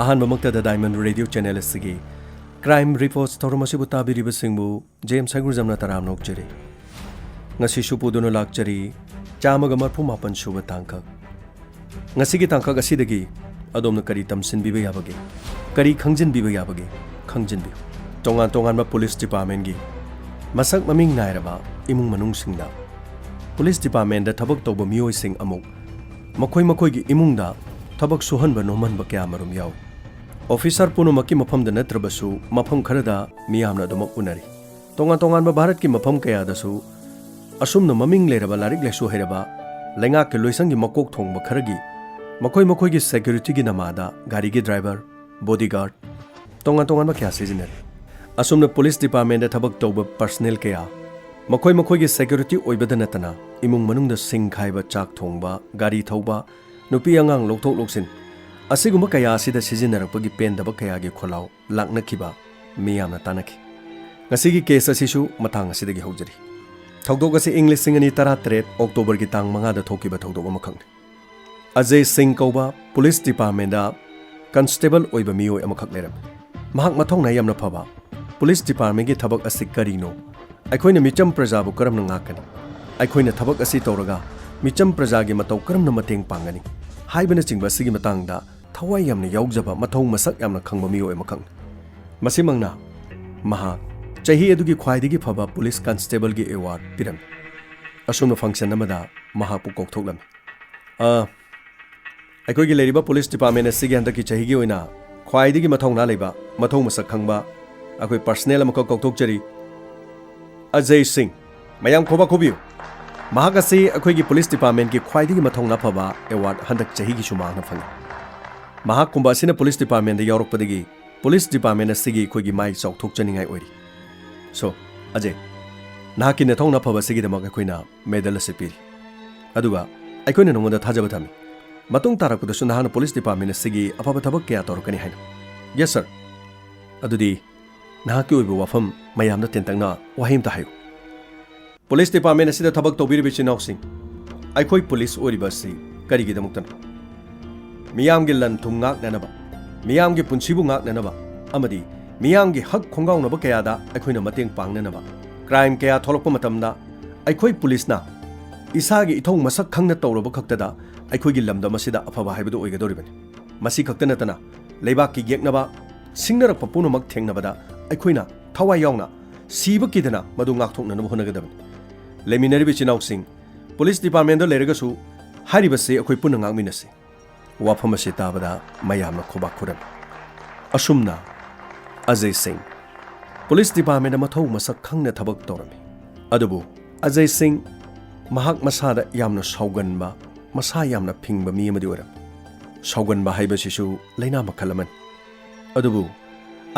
ꯑꯍꯥꯟꯕꯃꯛꯇꯗ diamond radio channel ꯑꯁꯤꯒꯤ crime reports ꯊꯧꯔꯝ ꯑꯁꯤꯕꯨ ꯇꯥꯕꯤꯔꯤꯕꯁꯤꯡꯕꯨ ꯖꯦꯝꯁ ꯍꯩꯒ꯭ꯔꯨꯖꯝꯅ ꯇꯔꯥꯝꯅ ꯑꯣꯛꯆꯔꯤ ꯉꯁꯤꯁꯨ ꯄꯨꯗꯨꯅ ꯂꯥꯛꯆꯔꯤ 137 ꯁꯨꯕ ꯇꯥꯡꯀꯛ ꯉꯁꯤꯒꯤ ꯇꯥꯡꯀꯛ ꯑꯁꯤꯗꯒꯤ ꯑꯗꯣꯝꯅ ꯀꯔꯤ ꯇꯝꯁꯤꯟꯕꯤꯕ ꯌꯥꯕꯒꯦ ꯀꯔꯤ ꯈꯪꯖꯤꯟꯕꯤꯕ ꯌꯥꯕꯒꯦ ꯈꯪꯖꯤꯟꯕꯤꯌꯨ ꯇꯣꯉꯥꯟ ꯇꯣꯉꯥꯟꯕ ꯄꯨꯂꯤꯁ ꯗꯤꯄꯥꯔꯠꯃꯦꯟꯒꯤ ꯃꯁꯛ ꯃꯃꯤꯡ ꯅꯥꯏꯔꯕ ꯏꯃꯨꯡ ꯃꯅꯨꯡꯁꯤꯡꯗ ꯄꯨꯂꯤꯁ ꯗꯤꯄꯥꯔꯠꯃꯦꯟꯗ ꯊꯕꯛ ꯇꯧꯕ ꯃꯤꯑꯣꯏꯁꯤꯡ ꯑꯃꯨꯛ ꯃꯈꯣꯏꯒꯤ ꯏꯃꯨꯡꯗ ꯊꯕꯛ ꯁꯨꯍꯟꯕ ꯅꯣꯝꯍꯟꯕ ꯀꯌꯥ ꯃꯔꯨꯝ ꯌꯥꯎꯏ ऑफिसर पुनमकी मफम नत्रबसु मफम खरदा मियामना दुमक उनरी तोंगा तोंगान भारत की मफम कयादसु असुमन ममिंग लेरबा लारिक लेसु हेरबा लेंगा के लोइसंगी मकोक थोंग खरगी मखोई की सिक्योरिटी की नमादा गाड़ी की ड्राइवर बॉडीगार्ड तोंगा तोंगान क्या सिजनरी असुमन पुलिस डिपार्टमेंट थबक तौब पर्सनल कया मखोई की सिक्योरिटी ओइबद नतना इमुंग मनुंग सिंग खाइबा चाक थोंबा गाड़ी थौबा नुपी अंगांग लोकथोक लोकसिन असिगुम्बा कया असिदा सिजिनरपगी पेंदबा कयागी खोलाव लाकनखिबा मियामना तानखि ngasiगी केस असिसु मथांग असिदगी हौजरी थौदोक असि इंग्लिश सिंग अनि 13 अक्टोबर की तांग 5 दा थोकिबा थौदोक अमा खंगने अजय सिंह कौबा पुलिस डिपार्टमेंट दा कांस्टेबल ओइबा मियो अमा खक लेरम महाक मथौना यामना फबा पुलिस डिपार्टमेंट की थबक असि करिनो अखोइना मिचम प्रजाबु करमना ngakani अखोइना थबक असि तौरगा मिचम प्रजागी मतौ करमना मतेंग पांगनी हाइबना चिंगबा सिगी मतंगदा थवाई यामना याउजबा मथौ मसक यामना खंगबा मियो एमा खंग मसिमंगना महा चही अदुगी ख्वाइदगी फबा पुलिस कांस्टेबल की अवार्ड पिरम असुम फंक्शन अमदा महा पु कोकथोकलम अखोइगी लेरिबा पुलिस डिपार्टमेंट असिगी हंदकी चहीगी ओइना ख्वाइदगी मथौना लेबा मथौ मसक खंगबा अखोइ पर्सनल अमक कोकथोकचरी अजय सिंह मयाम खोबा खोबियो महागसी अखोइगी पुलिस डिपार्टमेंट की ख्वाइदगी मथौना फबा अवार्ड हंदक चहीगी सुमांगना फंग महाकुंभ असिना पुलिस डिपार्टमेंट दा यावरकपदगी पुलिस डिपार्टमेंट असिगी अखोइगी माइ चौथोकचनिंगाइ ओइरी सो अजय नाकी नथौना फबा सिगिदमक अखोइना मेडल असे पिरी अदुगा अखोइना नोंगोंदा थाजबा थमी मतुंग तारकपदसु नहाना पुलिस डिपार्टमेंट असिगी अफबा थबक कया तौरकनी हाइना यस सर अदुदी नाकी ओइबो वाफम मयामना तेंतंगना वाहिमता हायु पुलिस डिपार्टमेंट असिदा थबक तौबिरिबि चिनाउसिंग अखोइ पुलिस ओरिबसि करिगिदमुक्तन मियामगी लन थुम ngaknanaba मियामगी पुंसिबु ngaknanaba amadi मियामगी हक खोंगाउनबा कयादा अखोइना मतेंग पांगननबा क्राइम कया थोलकपा मतमदा अखोइ पुलिसना इसागी इथौ मसक खंगना तौरबा खक्तदा अखोइगी लमदा मसिदा अफबा हाइबदु ओइगदोरिबनि मसि खक्त नतना लेबाकी येकनबा सिंगनरकपा पुनमक थेंगनबदा अखोइना थवाइ यावना सीबा किदना मदु ngakथोकननबा होनगदबनि लेमिनरिबि चिनाउसिंग पुलिस डिपार्टमेंट लेरगसु हारिबसे अखोइ पुन ngakमिनसे वाफम से ताबदा मयामना खोबा खुरम असुमना अजय सिंह पुलिस डिपार्टमेंट मथौ मसक खंगना थबक तौरमी अदुबु अजय सिंह महाक मसादा यामना सौगनबा मसा यामना फिंगबा मी अमदि ओरम सौगनबा हाइबसिसु लैना मखलमन अदुबु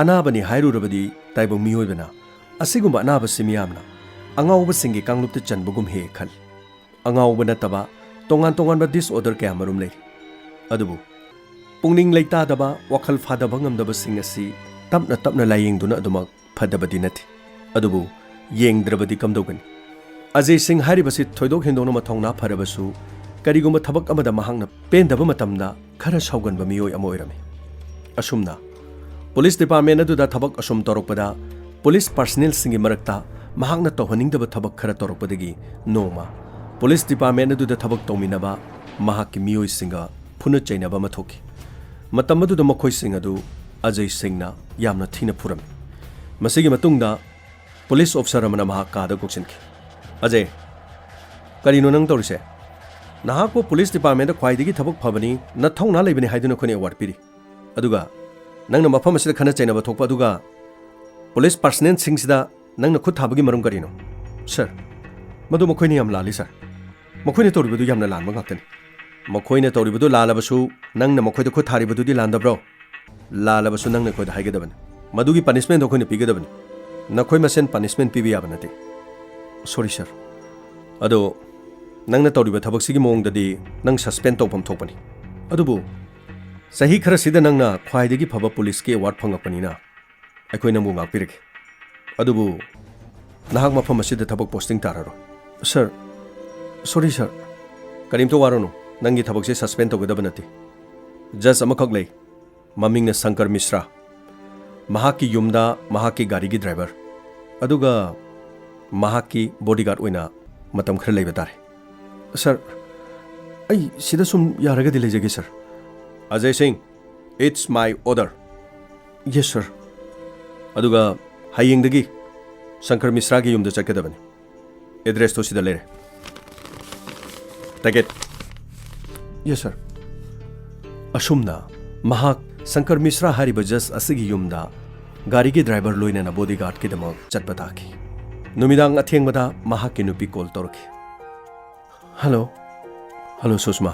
अनाबनि हाइरुरबदि ताइबो मियोइबना असिगुम्बा अनाबसि मियामना अंगाउबा सिंगी कांगलुपते चनबगुम हे खल अंगाउबा नतबा तोंगान तोंगानबा डिसऑर्डर कया मरुम लेरि अदुबु पुंगनिंग लेतादबा वखल फादबा ngamdabasing asi tapna tapna layengduna adumak phadabadi nathi adubu yengdrabadi kamdogani Ajay Singh हारिबसि थोइदोक हेंदोना मथौना फरबसु करिगुम्बा थबक अमदा महांगना पेंदबा मतमदा खरा सौगनबा मियोय अमा ओइरमे असुमना police department अदुदा थबक assume तौरकपदा police personal सिंगी मरकता महांगना तौहनिंगदबा थबक खरा तौरकपदगी नोमा पुलिस डिपार्टमेंट अदुदा थबक तौमिनबा महाकी मियोय सिंगा फुन चैनबा मथोकी मतम अदुदा मखोय सिंग अदु अजय सिंहना यामना थीना फुरम मसिगी मतुंगदा पुलिस ऑफिसर अमना महा कादा कोक्सिनकी अजय करिनो नंग तौरिसे नहाको पुलिस डिपार्टमेंट ख्वाइदगी थबक फबनी नथौना लेबनी हाइदुना खोने अवार्ड पिरी अदुगा नंगना मफम असिदा खना चैनबा थोकपा अदुगा पुलिस पर्सनल सिंगसिदा नंगना खुद थाबगी मरम करिनो सर मदु मखोइनी याम लाली सर मखोइने तौरिबदु यामना लानबा ngakतनी मखोइने तौरिबदु लालबसु नंगना मखोइदा खुद थारिबदुदि लांदब्रो लालबसु नंगना खोइदा हाइगदबनी मदुगी पनिशमेंट अखोइने पिगदबनी नखोइ मसेन पनिशमेंट पिबि याबा नते सॉरी सर अदो नंगना तौरिबा थबकसिगी मोंगददी नंग सस्पेंड तौफम थोपनी अदुबु सही खरा सिदा नंगना ख्वाइदगी फबा पुलिस के अवार्ड फंगपनीना अखोइ नंगबु ngakपिरगे अदुबु नाहक मफम असिदा थबक पोस्टिंग तारारो सर सॉरी सर करीमतो वारोनो नंगी थबक से सस्पेंड तौगदब नते जज अमखक लई ꯃꯃꯤꯡꯅ ꯁꯪꯀꯔ ꯃꯤꯁ꯭ꯔꯥ, ꯃꯍꯥꯛꯀꯤ ꯌꯨꯝꯗ ꯃꯍꯥꯛꯀꯤ ꯒꯥꯔꯤꯒꯤ ꯗ꯭ꯔꯥꯏꯚꯔ ꯑꯗꯨꯒ ꯃꯍꯥꯛꯀꯤ ꯕꯣꯗꯤꯒꯥꯔꯗ ꯑꯣꯏꯅ ꯃꯇꯝ ꯈꯔ ꯂꯩꯕ ꯇꯥꯔꯦ꯫ ꯁꯔ, ꯑꯩ ꯁꯤꯗ ꯁꯨꯝ ꯌꯥꯔꯒꯗꯤ ꯂꯩꯖꯒꯦ sir. Ajay Singh, it's my order. Yes sir. ꯑꯗꯨꯒ ꯍꯌꯦꯡꯗꯒꯤ ꯁꯪꯀꯔ ꯃꯤꯁ꯭ꯔꯥꯒꯤ ꯌꯨꯝꯗ ꯆꯠꯀꯗꯕꯅꯤ꯫ ꯑꯦꯗ꯭ꯔꯦꯁꯇꯣ ꯁꯤꯗ ꯂꯩꯔꯦ꯫ Take it. Yes sir. ꯑꯁꯨꯝꯅ ꯃꯍꯥꯛ ꯁꯪꯀꯔ ꯃꯤꯁ꯭ꯔꯥ ꯍꯥꯏꯔꯤꯕ ꯖꯁ ꯑꯁꯤꯒꯤ ꯌꯨꯝꯗ ꯒꯥꯔꯤꯒꯤ ꯗ꯭ꯔꯥꯏꯚꯔ ꯂꯣꯏꯅꯅ ꯕꯣꯗꯤꯒꯥꯔꯗꯀꯤꯗꯃꯛ ꯆꯠꯄ ꯇꯥꯈꯤ꯫ ꯅꯨꯃꯤꯗꯥꯡ ꯑꯊꯦꯡꯕꯗ ꯃꯍꯥꯛꯀꯤ ꯅꯨꯄꯤ ꯀꯣꯜ ꯇꯧꯔꯛꯈꯤ꯫ ꯍꯜꯂꯣ꯫ ꯍꯜꯂꯣ ꯁꯨꯁꯃꯥ꯫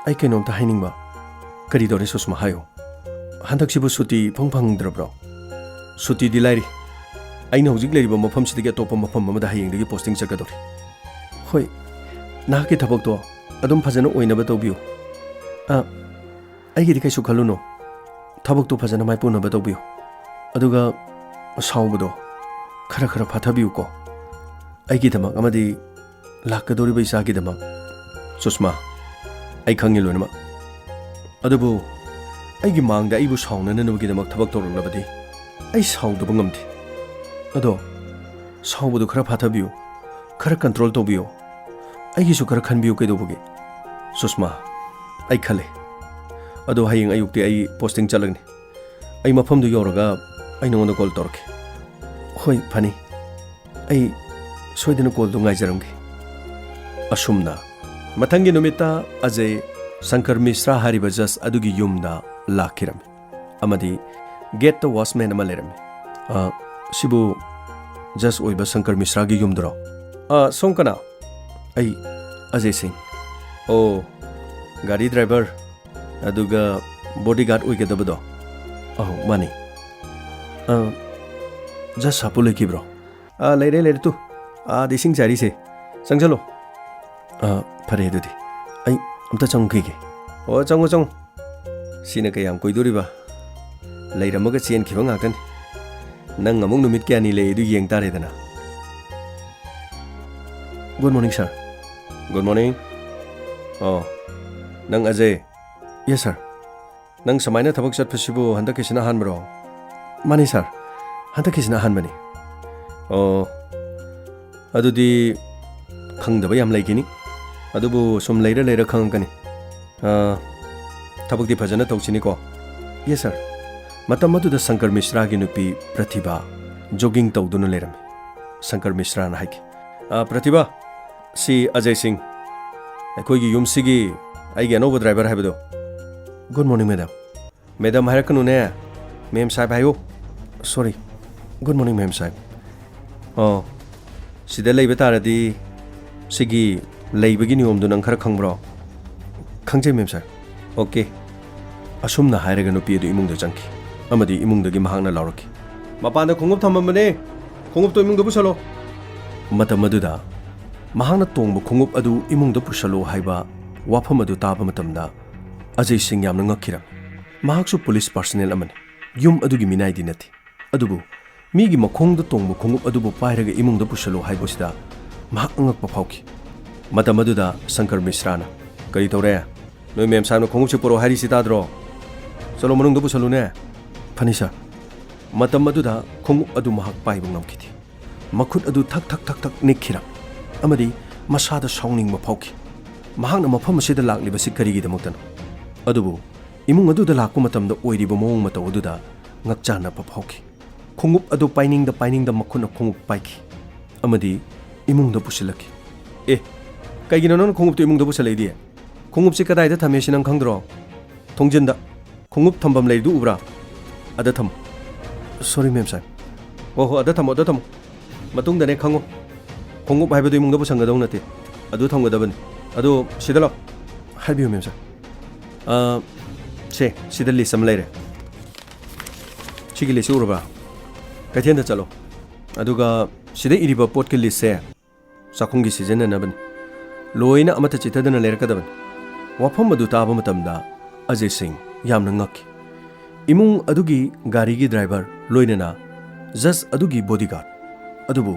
ꯑꯩ ꯀꯩꯅꯣꯝꯇ ꯍꯥꯏꯅꯤꯡꯕ꯫ ꯀꯔꯤꯗꯧꯔꯦ ꯁꯨꯁꯃꯥ, ꯍꯥꯏꯌꯣ꯫ ꯍꯟꯗꯛꯁꯤꯕꯨ ꯁꯨꯇꯤ ꯐꯪꯗ꯭ꯔꯕ꯭ꯔꯣ? ꯁꯨꯇꯤꯗꯤ ꯂꯥꯏꯔꯤ꯫ ꯑꯩꯅ ꯍꯧꯖꯤꯛ ꯂꯩꯔꯤꯕ ꯃꯐꯝꯁꯤꯗꯒꯤ ꯑꯇꯣꯞꯄ ꯃꯐꯝ ꯑꯃꯗ ꯍꯌꯦꯡꯗꯒꯤ ꯄꯣꯁꯇꯤꯡ ꯆꯠꯀꯗꯧꯔꯤ꯫ ꯍꯣꯏ, ꯅꯍꯥꯛꯀꯤ ꯊꯕꯛꯇꯣ ꯑꯗꯨꯝ ꯐꯖꯅ ꯑꯣꯏꯅꯕ ꯇꯧꯕꯤꯌꯨ꯫ ꯑꯩꯒꯤꯗꯤ ꯀꯩꯁꯨ ꯈꯜꯂꯨꯅꯨ꯫ ꯊꯕꯛꯇꯣ ꯐꯖꯅ ꯃꯥꯏꯄꯨꯅꯕ ꯇꯧꯕꯤꯌꯨ꯫ ꯑꯗꯨꯒ ꯁꯥꯎꯕꯗꯣ ꯈꯔ ꯈꯔ ꯐꯥꯊꯕꯤꯌꯨꯀꯣ, ꯑꯩꯒꯤꯗꯃꯛ ꯑꯃꯗꯤ ꯂꯥꯛꯀꯗꯧꯔꯤꯕ ꯏꯆꯥꯒꯤꯗꯃꯛ꯫ ꯁꯨꯁꯃꯥ, ꯑꯩ ꯈꯪꯉꯤ ꯂꯣꯏꯅꯃꯛ꯫ ꯑꯗꯨꯕꯨ ꯑꯩꯒꯤ ꯃꯥꯡꯗ ꯑꯩꯕꯨ ꯁꯥꯎꯅꯅꯕꯒꯤꯗꯃꯛ ꯊꯕꯛ ꯇꯧꯔꯛꯂꯕꯗꯤ ꯑꯩ ꯁꯥꯎꯗꯕ ꯉꯝꯗꯦ꯫ ꯑꯗꯣ ꯁꯥꯎꯕꯗꯨ ꯈꯔ ꯐꯥꯊꯕꯤꯌꯨ, ꯈꯔ ꯀꯟꯇ꯭ꯔꯣꯜ ꯇꯧꯕꯤꯌꯨ꯫ ꯑꯩꯒꯤꯁꯨ ꯈꯔ ꯈꯟꯕꯤꯌꯨ ꯀꯩꯗꯧꯕꯒꯦ? ꯁꯨꯁꯃꯥ, ꯑꯩ ꯈꯜꯂꯦ꯫ ꯑꯗꯣ ꯍꯌꯦꯡ ꯑꯌꯨꯛꯇꯤ ꯑꯩ ꯄꯣꯁꯇꯤꯡ ꯆꯠꯂꯒꯅꯤ꯫ ꯑꯩ ꯃꯐꯝꯗꯨ ꯌꯧꯔꯒ ꯑꯩ ꯅꯉꯣꯟꯗ ꯀꯣꯜ ꯇꯧꯔꯛꯀꯦ꯫ ꯍꯣꯏ, ꯐꯅꯤ꯫ ꯑꯩ ꯁꯣꯏꯗꯅ ꯀꯣꯜꯗꯨ ꯉꯥꯏꯖꯔꯝꯒꯦ꯫ ꯑꯁꯨꯝꯅ ꯃꯊꯪꯒꯤ ꯅꯨꯃꯤꯠꯇ ꯑꯖय ꯁꯪꯀꯔ ꯃꯤꯁ꯭ꯔꯥ ꯍꯥꯏꯔꯤꯕ ꯖꯁ ꯑꯗꯨꯒꯤ ꯌꯨꯝꯗ ꯂꯥꯛꯈꯤꯔꯝꯃꯤ ꯑꯃꯗꯤ ꯒꯦꯠꯇ ꯋꯥꯆꯃꯦꯟ ꯑꯃ ꯂꯩꯔꯝꯃꯤ꯫ ꯁꯤꯕꯨ ꯖꯁ ꯑꯣꯏꯕ ꯁꯪꯀꯔ ꯃꯤꯁ꯭ꯔꯥꯒꯤ ꯌꯨꯝꯗꯨꯔꯣ? ꯁꯣꯝ ꯀꯅꯥ? ꯑꯩ ꯑꯖय ꯁꯤꯡ꯫ ꯑꯣ, ꯒꯥꯔꯤ ꯗ꯭ꯔꯥꯏꯚꯔ ꯑꯗꯨꯒ ꯕꯣꯗꯤꯒꯥꯔꯗ ꯑꯣꯏꯒꯗꯕꯗꯣ? ꯃꯥꯅꯤ꯫ ꯖꯁ ꯍꯥꯄꯨ ꯂꯩꯈꯤꯕ꯭ꯔꯣ? ꯂꯩꯔꯦ ꯂꯩꯔꯦ ꯇꯨ ꯑꯥꯗ ꯏꯁꯤꯡ ꯆꯥꯏꯔꯤꯁꯦ, ꯆꯪꯁꯤꯜꯂꯣ꯫ ꯐꯔꯦ ꯑꯗꯨꯗꯤ ꯑꯩ ꯑꯝꯇ ꯆꯪꯈꯤꯒꯦ꯫ ꯑꯣ, ꯆꯪꯉꯣ ꯆꯪꯉꯣ꯫ ꯁꯤꯅ ꯀꯌꯥꯝ ꯀꯨꯏꯗꯣꯔꯤꯕ? ꯂꯩꯔꯝꯃꯒ ꯆꯦꯟꯈꯤꯕ ꯉꯥꯛꯇꯅꯤ꯫ ꯅꯪ ꯑꯃꯨꯛ ꯅꯨꯃꯤꯠ ꯀꯌꯥꯅꯤ ꯂꯩ ꯑꯗꯨ ꯌꯦꯡ ꯇꯥꯔꯦꯗꯅ꯫ Good morning sir. Good morning. ꯅꯪ ꯑꯖय? Yes sir. ꯅꯪ ꯁꯨꯃꯥꯏꯅ ꯊꯕꯛ ꯆꯠꯄꯁꯤꯕꯨ ꯍꯟꯗꯛꯀꯤꯁꯤꯅ ꯑꯍꯥꯟꯕꯔꯣ? ꯃꯥꯅꯤ ꯁꯔ, ꯍꯟꯗꯛꯀꯤꯁꯤꯅ ꯑꯍꯥꯟꯕꯅꯤ꯫ ꯑꯗꯨꯗꯤ ꯈꯪꯗꯕ ꯌꯥꯝ ꯂꯩꯈꯤꯅꯤ, ꯑꯗꯨꯕꯨ ꯁꯨꯝ ꯂꯩꯔ ꯂꯩꯔ ꯈꯪꯉꯛꯀꯅꯤ꯫ ꯊꯕꯛꯇꯤ ꯐꯖꯅ ꯇꯧꯁꯤꯅꯤꯀꯣ? Yes sir. ꯃꯇꯝ ꯑꯗꯨꯗ ꯁꯪꯀꯔ ꯃꯤꯁ꯭ꯔꯥꯒꯤ ꯅꯨꯄꯤ ꯄ꯭ꯔꯇꯤꯚꯥ ꯖꯣꯒꯤꯡ ꯇꯧꯗꯨꯅ ꯂꯩꯔꯝꯃꯤ꯫ ꯁꯪꯀꯔ ꯃꯤꯁ꯭ꯔꯥꯅ ꯍꯥꯏꯈꯤ, ꯄ꯭ꯔꯇꯤꯚꯥ, ꯁꯤ ꯑꯖय ꯁꯤꯡ, ꯑꯩꯈꯣꯏꯒꯤ ꯌꯨꯝꯁꯤꯒꯤ ꯑꯩꯒꯤ ꯑꯅꯧꯕ ꯗ꯭ꯔꯥꯏꯚꯔ ꯍꯥꯏꯕꯗꯣ꯫ Good morning madam. ꯃꯦꯗꯥꯝ ꯍꯥꯏꯔꯛꯀꯅꯨꯅꯦ, ꯃꯦꯝ ꯁꯥꯍꯦꯕ ꯍꯥꯏꯌꯨ꯫ ꯁꯣꯔꯤ꯫ ꯒꯨꯗ ꯃꯣꯔꯅꯤꯡ ꯃꯦꯝ ꯁꯥꯍꯦꯕ꯫ ꯁꯤꯗ ꯂꯩꯕ ꯇꯥꯔꯗꯤ ꯁꯤꯒꯤ ꯂꯩꯕꯒꯤ ꯅꯤꯌꯣꯝꯗꯨ ꯅꯪ ꯈꯔ ꯈꯪꯕ꯭ꯔꯣ? ꯈꯪꯖꯩ ꯃꯦꯝ ꯁꯥꯍꯦꯕ꯫ ꯑꯣꯀꯦ꯫ ꯑꯁꯨꯝꯅ ꯍꯥꯏꯔꯒ ꯅꯨꯄꯤ ꯑꯗꯨ ꯏꯃꯨꯡꯗ ꯆꯪꯈꯤ ꯑꯃꯗꯤ ꯏꯃꯨꯡꯗꯒꯤ ꯃꯍꯥꯛꯅ ꯂꯥꯎꯔꯛꯈꯤ, ꯃꯄꯥꯟꯗ ꯈꯣꯡꯎꯞ ꯊꯝꯃꯝꯕꯅꯦ, ꯈꯣꯡꯎꯞꯇꯣ ꯏꯃꯨꯡꯗ ꯄꯨꯁꯜꯂꯣ꯫ ꯃꯇꯝ ꯑꯗꯨꯗ ꯃꯍꯥꯛꯅ ꯇꯣꯡꯕ ꯈꯣꯡꯎꯞ ꯑꯗꯨ ꯏꯃꯨꯡꯗ ꯄꯨꯁꯜꯂꯣ ꯍꯥꯏꯕ ꯋꯥꯐꯝ ꯑꯗꯨ ꯇꯥꯕ ꯃꯇꯝꯗ ꯑꯖय ꯁꯤꯡ ꯌꯥꯝꯅ ꯉꯛꯈꯤꯔꯝꯃꯤ꯫ ꯃꯍꯥꯛꯁꯨ ꯄꯨꯂꯤꯁ ꯄꯥꯔꯁꯣꯅꯦꯜ ꯑꯃꯅꯤ, ꯌꯨꯝ ꯑꯗꯨꯒꯤ ꯃꯤꯅꯥꯏꯗꯤ ꯅꯠꯇꯦ꯫ ꯑꯗꯨꯕꯨ ꯃꯤꯒꯤ ꯃꯈꯣꯡꯗ ꯇꯣꯡꯕ ꯈꯣꯡꯎꯞ ꯑꯗꯨꯕꯨ ꯄꯥꯏꯔꯒ ꯏꯃꯨꯡꯗ ꯄꯨꯁꯜꯂꯣ ꯍꯥꯏꯕꯁꯤꯗ ꯃꯍꯥꯛ ꯑꯉꯛꯄ ꯐꯥꯎꯈꯤ꯫ ꯃꯇꯝ ꯑꯗꯨꯗ ꯁꯪꯀꯔ ꯃꯤꯁ꯭ꯔꯥꯅ, ꯀꯔꯤ ꯇꯧꯔꯦ? ꯅꯣꯏ ꯃꯦꯝ ꯁꯥꯍꯦꯕꯅ ꯈꯣꯡꯎꯞꯁꯤ ꯄꯨꯔꯛꯑꯣ ꯍꯥꯏꯔꯤꯁꯤ ꯇꯥꯗ꯭ꯔꯣ? ꯆꯠꯂꯣ ꯃꯅꯨꯡꯗ ꯄꯨꯁꯜꯂꯨꯅꯦ꯫ ꯐꯅꯤ ꯁꯔ꯫ ꯃꯇꯝ ꯑꯗꯨꯗ ꯈꯣꯡꯎꯞ ꯑꯗꯨ ꯃꯍꯥꯛ ꯄꯥꯏꯕ ꯉꯝꯈꯤꯗꯦ꯫ ꯃꯈꯨꯠ ꯑꯗꯨ ꯊꯛ ꯊꯛ ꯊꯛ ꯊꯛ ꯅꯤꯛꯈꯤꯔꯝꯃꯤ ꯑꯃꯗꯤ ꯃꯁꯥꯗ ꯁꯥꯎꯅꯤꯡꯕ ꯐꯥꯎꯈꯤ꯫ ꯃꯍꯥꯛꯅ ꯃꯐꯝ ꯑꯁꯤꯗ ꯂꯥꯛꯂꯤꯕꯁꯤ ꯀꯔꯤꯒꯤꯗꯃꯛꯇꯅꯣ? ꯑꯗꯨꯕꯨ ꯏꯃꯨꯡ ꯑꯗꯨꯗ ꯂꯥꯛꯄ ꯃꯇꯝꯗ ꯑꯣꯏꯔꯤꯕ ꯃꯑꯣꯡ ꯃꯇꯧ ꯑꯗꯨꯗ ꯉꯛꯆꯥꯟꯅꯕ ꯐꯥꯎꯈꯤ꯫ ꯈꯣꯡꯎꯞ ꯑꯗꯨ ꯄꯥꯏꯅꯤꯡꯗ ꯃꯈꯨꯠꯅ ꯈꯣꯡꯎꯞ ꯄꯥꯏꯈꯤ ꯑꯃꯗꯤ ꯏꯃꯨꯡꯗ ꯄꯨꯁꯤꯜꯂꯛꯈꯤ꯫ ꯀꯩꯒꯤꯅꯣ ꯅꯪꯅ ꯈꯣꯡꯎꯞꯇꯨ ꯏꯃꯨꯡꯗ ꯄꯨꯁꯜꯂꯛꯏꯗꯤ? ꯈꯣꯡꯎꯞꯁꯤ ꯀꯗꯥꯏꯗ ꯊꯝꯃꯦ ꯁꯤ ꯅꯪ ꯈꯪꯗ꯭ꯔꯣ? ꯊꯣꯡꯖꯤꯟꯗ ꯈꯣꯡꯎꯞ ꯊꯝꯐꯝ ꯂꯩꯔꯤꯗꯨ ꯎꯕ꯭ꯔꯥ? ꯑꯗ ꯊꯝꯃꯨ꯫ ꯁꯣꯔꯤ ꯃꯦꯝ ꯁꯥꯍꯦꯕ꯫ ꯍꯣ, ꯑꯗ ꯊꯝꯃꯣ, ꯑꯗ ꯊꯝꯃꯣ꯫ ꯃꯇꯨꯡꯗꯅꯦ ꯈꯪꯉꯨ, ꯈꯣꯡꯎꯞ ꯍꯥꯏꯕꯗꯨ ꯏꯃꯨꯡꯗ ꯄꯨꯁꯟꯒꯗꯧ ꯅꯠꯇꯦ, ꯑꯗꯨ ꯊꯝꯒꯗꯕꯅꯤ꯫ ꯑꯗꯨ ꯁꯤꯗ ꯂꯥꯎ꯫ ꯍꯥꯏꯕꯤꯌꯨ ꯃꯦꯝ ꯁꯥꯍꯦꯕ꯫ ꯁꯤꯗ ꯂꯤꯁ ꯑꯃ ꯂꯩꯔꯦ꯫ ꯁꯤꯒꯤ ꯂꯤꯁꯁꯤ ꯎꯔꯕ꯭ꯔꯥ? ꯀꯩꯊꯦꯜꯗ ꯆꯠꯂꯣ, ꯑꯗꯨꯒ ꯁꯤꯗ ꯏꯔꯤꯕ ꯄꯣꯠꯀꯤ ꯂꯤꯁꯁꯦ ꯆꯥꯛꯈꯨꯝꯒꯤ ꯁꯤꯖꯤꯟꯅꯅꯕꯅꯤ, ꯂꯣꯏꯅ ꯑꯃꯠꯇ ꯆꯤꯊꯗꯅ ꯂꯩꯔꯛꯀꯗꯕꯅꯤ꯫ ꯋꯥꯐꯝ ꯑꯗꯨ ꯇꯥꯕ ꯃꯇꯝꯗ ꯑꯖय ꯁꯤꯡ ꯌꯥꯝꯅ ꯉꯛꯈꯤ꯫ ꯏꯃꯨꯡ ꯑꯗꯨꯒꯤ ꯒꯥꯔꯤꯒꯤ ꯗ꯭ꯔꯥꯏꯚꯔ ꯂꯣꯏꯅꯅ ꯖꯁ ꯑꯗꯨꯒꯤ ꯕꯣꯗꯤꯒꯥꯔꯗ, ꯑꯗꯨꯕꯨ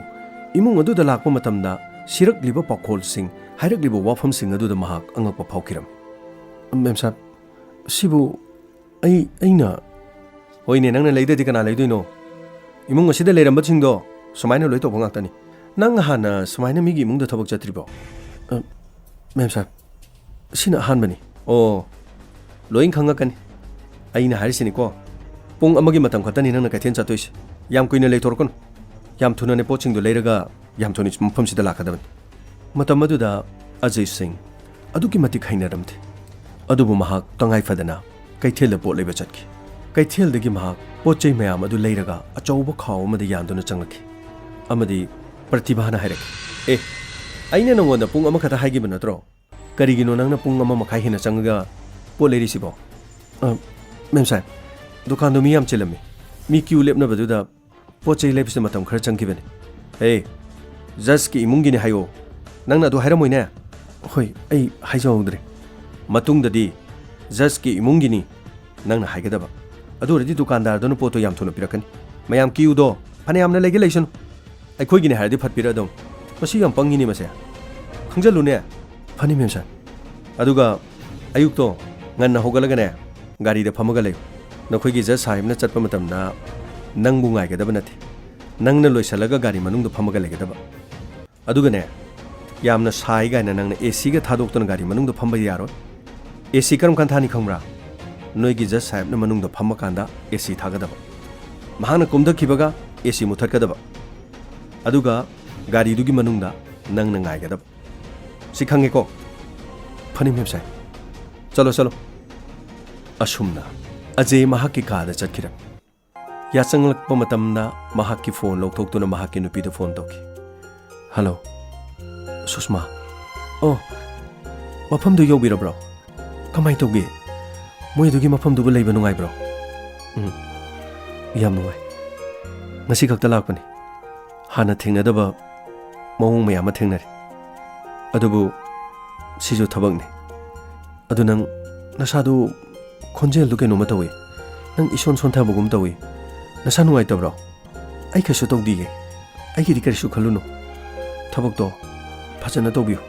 ꯏꯃꯨꯡ ꯑꯗꯨꯗ ꯂꯥꯛꯄ ꯃꯇꯝꯗ ꯁꯤꯔꯛꯂꯤꯕ ꯄꯥꯎꯈꯣꯜꯁꯤꯡ, ꯍꯥꯏꯔꯛꯂꯤꯕ ꯋꯥꯐꯝꯁꯤꯡ ꯑꯗꯨꯗ ꯃꯍꯥꯛ ꯑꯉꯛꯄ ꯐꯥꯎꯈꯤꯔꯝꯃꯤ꯫ ꯃꯦꯝ ꯁꯥꯍꯦꯕ, ꯁꯤꯕꯨ ꯑꯩꯅ ꯍꯣꯏꯅꯦ ꯅꯪꯅ ꯂꯩꯗꯗꯤ ꯀꯅꯥ ꯂꯩꯗꯣꯏꯅꯣ 이몽 ꯑꯁꯤꯗ ꯂꯩꯔꯝꯕꯁꯤꯡꯗꯣ ꯁꯨꯃꯥꯏꯅ ꯂꯣꯏ ꯇꯧꯕ ꯉꯥꯛꯇꯅꯤ ꯅꯪ ꯍꯥꯟꯅ ꯁꯨꯃꯥꯏꯅ ꯃꯤꯒꯤ ꯏꯃꯨꯡꯗ ꯊꯕꯛ ꯆꯠꯇ꯭ꯔꯤꯕꯣ ꯃꯦꯝ ꯁꯥꯍꯦꯕ ꯁꯤꯅ ꯑꯍꯥꯟꯕꯅꯤ ꯑꯣ ꯂꯣꯏ ꯈꯪꯉꯛꯀꯅꯤ ꯑꯩꯅ ꯍꯥꯏꯔꯤꯁꯤꯅꯤꯀꯣ ꯄꯨꯡ ꯑꯃꯒꯤ ꯃꯇꯝ ꯈꯛꯇꯅꯤ ꯅꯪꯅ ꯀꯩꯊꯦꯜ ꯆꯠꯇꯣꯏꯁꯦ ꯌꯥꯝ ꯀꯨꯏꯅ ꯂꯩꯊꯣꯔꯛꯀꯅꯨ ꯌꯥꯝ ꯊꯨꯅꯅꯦ ꯄꯣꯠꯁꯤꯡꯗꯣ ꯂꯩꯔꯒ ꯌꯥꯝ ꯊꯨꯅ ꯃꯐꯝꯁꯤꯗ ꯂꯥꯛꯀꯗꯕꯅꯤ ꯃꯇꯝ ꯑꯗꯨꯗ ꯑꯖय ꯁꯤꯡ ꯑꯗꯨꯛꯀꯤ ꯃꯇꯤꯛ ꯍꯩꯅꯔꯝꯗꯦ ꯑꯗꯨꯕꯨ ꯃꯍꯥꯛ ꯇꯉꯥꯏ ꯐꯗꯅ ꯀꯩꯊꯦꯜꯗ ꯄꯣꯠ ꯂꯩꯕ ꯆꯠꯈꯤ ꯀꯩꯊꯦꯜꯗꯒꯤ ꯃꯍꯥꯛ ꯄꯣꯠ ꯆꯩ ꯃꯌꯥꯝ ꯑꯗꯨ ꯂꯩꯔꯒ ꯑꯆꯧꯕ ꯈꯥꯎ ꯑꯃꯗ ꯌꯥꯟꯗꯨꯅ ꯆꯪꯂꯛꯈꯤ ꯑꯃꯗꯤ ꯄ꯭ꯔꯇꯤꯚꯥꯅ ꯍꯥꯏꯔꯛꯈꯤ ꯑꯩꯅ ꯅꯉꯣꯟꯗ ꯄꯨꯡ ꯑꯃꯈꯛꯇ ꯍꯥꯏꯈꯤꯕ ꯅꯠꯇ꯭ꯔꯣ ꯀꯔꯤꯒꯤꯅꯣ ꯅꯪꯅ ꯄꯨꯡ ꯑꯃ ꯃꯈꯥꯏ ꯍꯦꯟꯅ ꯆꯪꯉꯒ ꯄꯣꯠ ꯂꯩꯔꯤꯁꯤꯕꯣ ꯃꯦꯝ ꯁꯥꯍꯦꯕ ꯗꯨꯀꯥꯟꯗꯣ ꯃꯤ ꯌꯥꯝ ꯆꯤꯜꯂꯝꯃꯤ ꯃꯤ ꯀ꯭ꯌꯨ ꯂꯦꯞꯅꯕꯗꯨꯗ ꯄꯣꯠ ꯆꯩ ꯂꯩꯕꯁꯤꯗ ꯃꯇꯝ ꯈꯔ ꯆꯪꯈꯤꯕꯅꯤ ꯖꯁꯀꯤ ꯏꯃꯨꯡꯒꯤꯅꯤ ꯍꯥꯏꯌꯣ ꯅꯪꯅ ꯑꯗꯨ ꯍꯥꯏꯔꯝꯃꯣꯏꯅꯦ ꯍꯣꯏ ꯑꯩ ꯍꯥꯏꯖꯍꯧꯗ꯭ꯔꯦ ꯃꯇꯨꯡꯗꯗꯤ ꯖꯁꯀꯤ ꯏꯃꯨꯡꯒꯤꯅꯤ ꯅꯪꯅ ꯍꯥꯏꯒꯗꯕ ꯑꯗꯨ ꯑꯣꯏꯔꯗꯤ ꯗꯨꯀꯥꯟꯗꯥꯔꯗꯨꯅ ꯄꯣꯠꯇꯣ ꯌꯥꯝ ꯊꯨꯅ ꯄꯤꯔꯛꯀꯅꯤ ꯃꯌꯥꯝ ꯀ꯭ꯌꯨꯗꯣ ꯐꯅꯌꯥꯝꯅ ꯂꯩꯒꯦ ꯂꯩꯁꯅꯨ ꯑꯩꯈꯣꯏꯒꯤꯅꯤ ꯍꯥꯏꯔꯗꯤ ꯐꯠꯄꯤꯔꯛꯑꯗꯧ ꯃꯁꯤ ꯌꯥꯝ ꯄꯪꯉꯤꯅꯤ ꯃꯁꯦ ꯈꯪꯖꯜꯂꯨꯅꯦ ꯐꯅꯤ ꯃꯦꯝ ꯁꯥꯍꯦꯕ ꯑꯗꯨꯒ ꯑꯌꯨꯛꯇꯣ ꯉꯟꯅ ꯍꯧꯒꯠꯂꯒꯅꯦ ꯒꯥꯔꯤꯗ ꯐꯝꯃꯒ ꯂꯩꯌꯨ ꯅꯈꯣꯏꯒꯤ ꯖꯁ ꯁꯥꯍꯦꯕꯅ ꯆꯠꯄ ꯃꯇꯝꯗ ꯅꯪꯕꯨ ꯉꯥꯏꯒꯗꯕ ꯅꯠꯇꯦ ꯅꯪꯅ ꯂꯣꯏꯁꯜꯂꯒ ꯒꯥꯔꯤ ꯃꯅꯨꯡꯗ ꯐꯝꯃꯒ ꯂꯩꯒꯗꯕ ꯑꯗꯨꯒꯅꯦ ꯌꯥꯝꯅ ꯁꯥꯏ ꯀꯥꯏꯅ ꯅꯪꯅ ꯑꯦꯁꯤꯒ ꯊꯥꯗꯣꯛꯇꯨꯅ ꯒꯥꯔꯤ ꯃꯅꯨꯡꯗ ꯐꯝꯕ ꯌꯥꯔꯣꯏ ꯑꯦꯁꯤ ꯀꯔꯝ ꯀꯥꯟ ꯊꯥꯅꯤ ꯈꯪꯕ꯭ꯔꯥ ꯅꯣꯏꯒꯤ ꯖꯁ ꯁꯥꯍꯦꯕꯅ ꯃꯅꯨꯡꯗ ꯐꯝꯃꯀꯥꯟꯗ ꯑꯦꯁꯤ ꯊꯥꯒꯗꯕ ꯃꯍꯥꯛꯅ ꯀꯨꯝꯊꯈꯤꯕꯒ ꯑꯦꯁꯤ ꯃꯨꯊꯠꯀꯗꯕ ꯑꯗꯨꯒ ꯒꯥꯔꯤꯗꯨꯒꯤ ꯃꯅꯨꯡꯗ ꯅꯪꯅ ꯉꯥꯏꯒꯗꯕ ꯁꯤ ꯈꯪꯉꯦꯀꯣ ꯐꯅꯤ ꯃꯦꯝ ꯁꯥꯍꯦꯕ ꯆꯂꯣ ꯆꯂꯣ ꯑꯁꯨꯝꯅ ꯑꯖय ꯃꯍꯥꯛꯀꯤ ꯀꯥꯗ ꯆꯠꯈꯤꯔꯝꯃꯤ ꯌꯥꯆꯪꯂꯛꯄ ꯃꯇꯝꯗ ꯃꯍꯥꯛꯀꯤ ꯐꯣꯟ ꯂꯧꯊꯣꯛꯇꯨꯅ ꯃꯍꯥꯛꯀꯤ ꯅꯨꯄꯤꯗ ꯐꯣꯟ ꯇꯧꯈꯤ ꯍꯜꯂꯣ ꯁꯨꯁꯃꯥ ꯃꯐꯝꯗꯨ ꯌꯧꯕꯤꯔꯕ꯭ꯔꯣ ꯀꯃꯥꯏꯅ ꯇꯧꯒꯦ ꯃꯣꯏꯗꯨꯒꯤ ꯃꯐꯝꯗꯨꯕꯨ ꯂꯩꯕ ꯅꯨꯡꯉꯥꯏꯕ꯭ꯔꯣ ꯌꯥꯝ ꯅꯨꯡꯉꯥꯏ ꯉꯁꯤ ꯈꯛꯇ ꯂꯥꯛꯄꯅꯤ ꯍꯥꯟꯅ ꯊꯦꯡꯅꯗꯕ ꯃꯑꯣꯡ ꯃꯌꯥꯝ ꯑꯃ ꯊꯦꯡꯅꯔꯦ ꯑꯗꯨꯕꯨ ꯁꯤꯁꯨ ꯊꯕꯛꯅꯤ ꯑꯗꯨ ꯅꯪ ꯅꯁꯥꯗꯨ ꯈꯣꯟꯖꯦꯜꯗꯨ ꯀꯩꯅꯣꯝꯃ ꯇꯧꯏ ꯅꯪ ꯏꯁꯣꯟ ꯁꯣꯟꯊꯕꯒꯨꯝ ꯇꯧꯏ ꯅꯁꯥ ꯅꯨꯡꯉꯥꯏꯇꯕ꯭ꯔꯣ ꯑꯩ ꯀꯩꯁꯨ ꯇꯧꯗꯤꯌꯦ ꯑꯩꯒꯤꯗꯤ ꯀꯔꯤꯁꯨ ꯈꯜꯂꯨꯅꯨ ꯊꯕꯛꯇꯣ ꯐꯖꯅ ꯇꯧꯕꯤꯌꯨ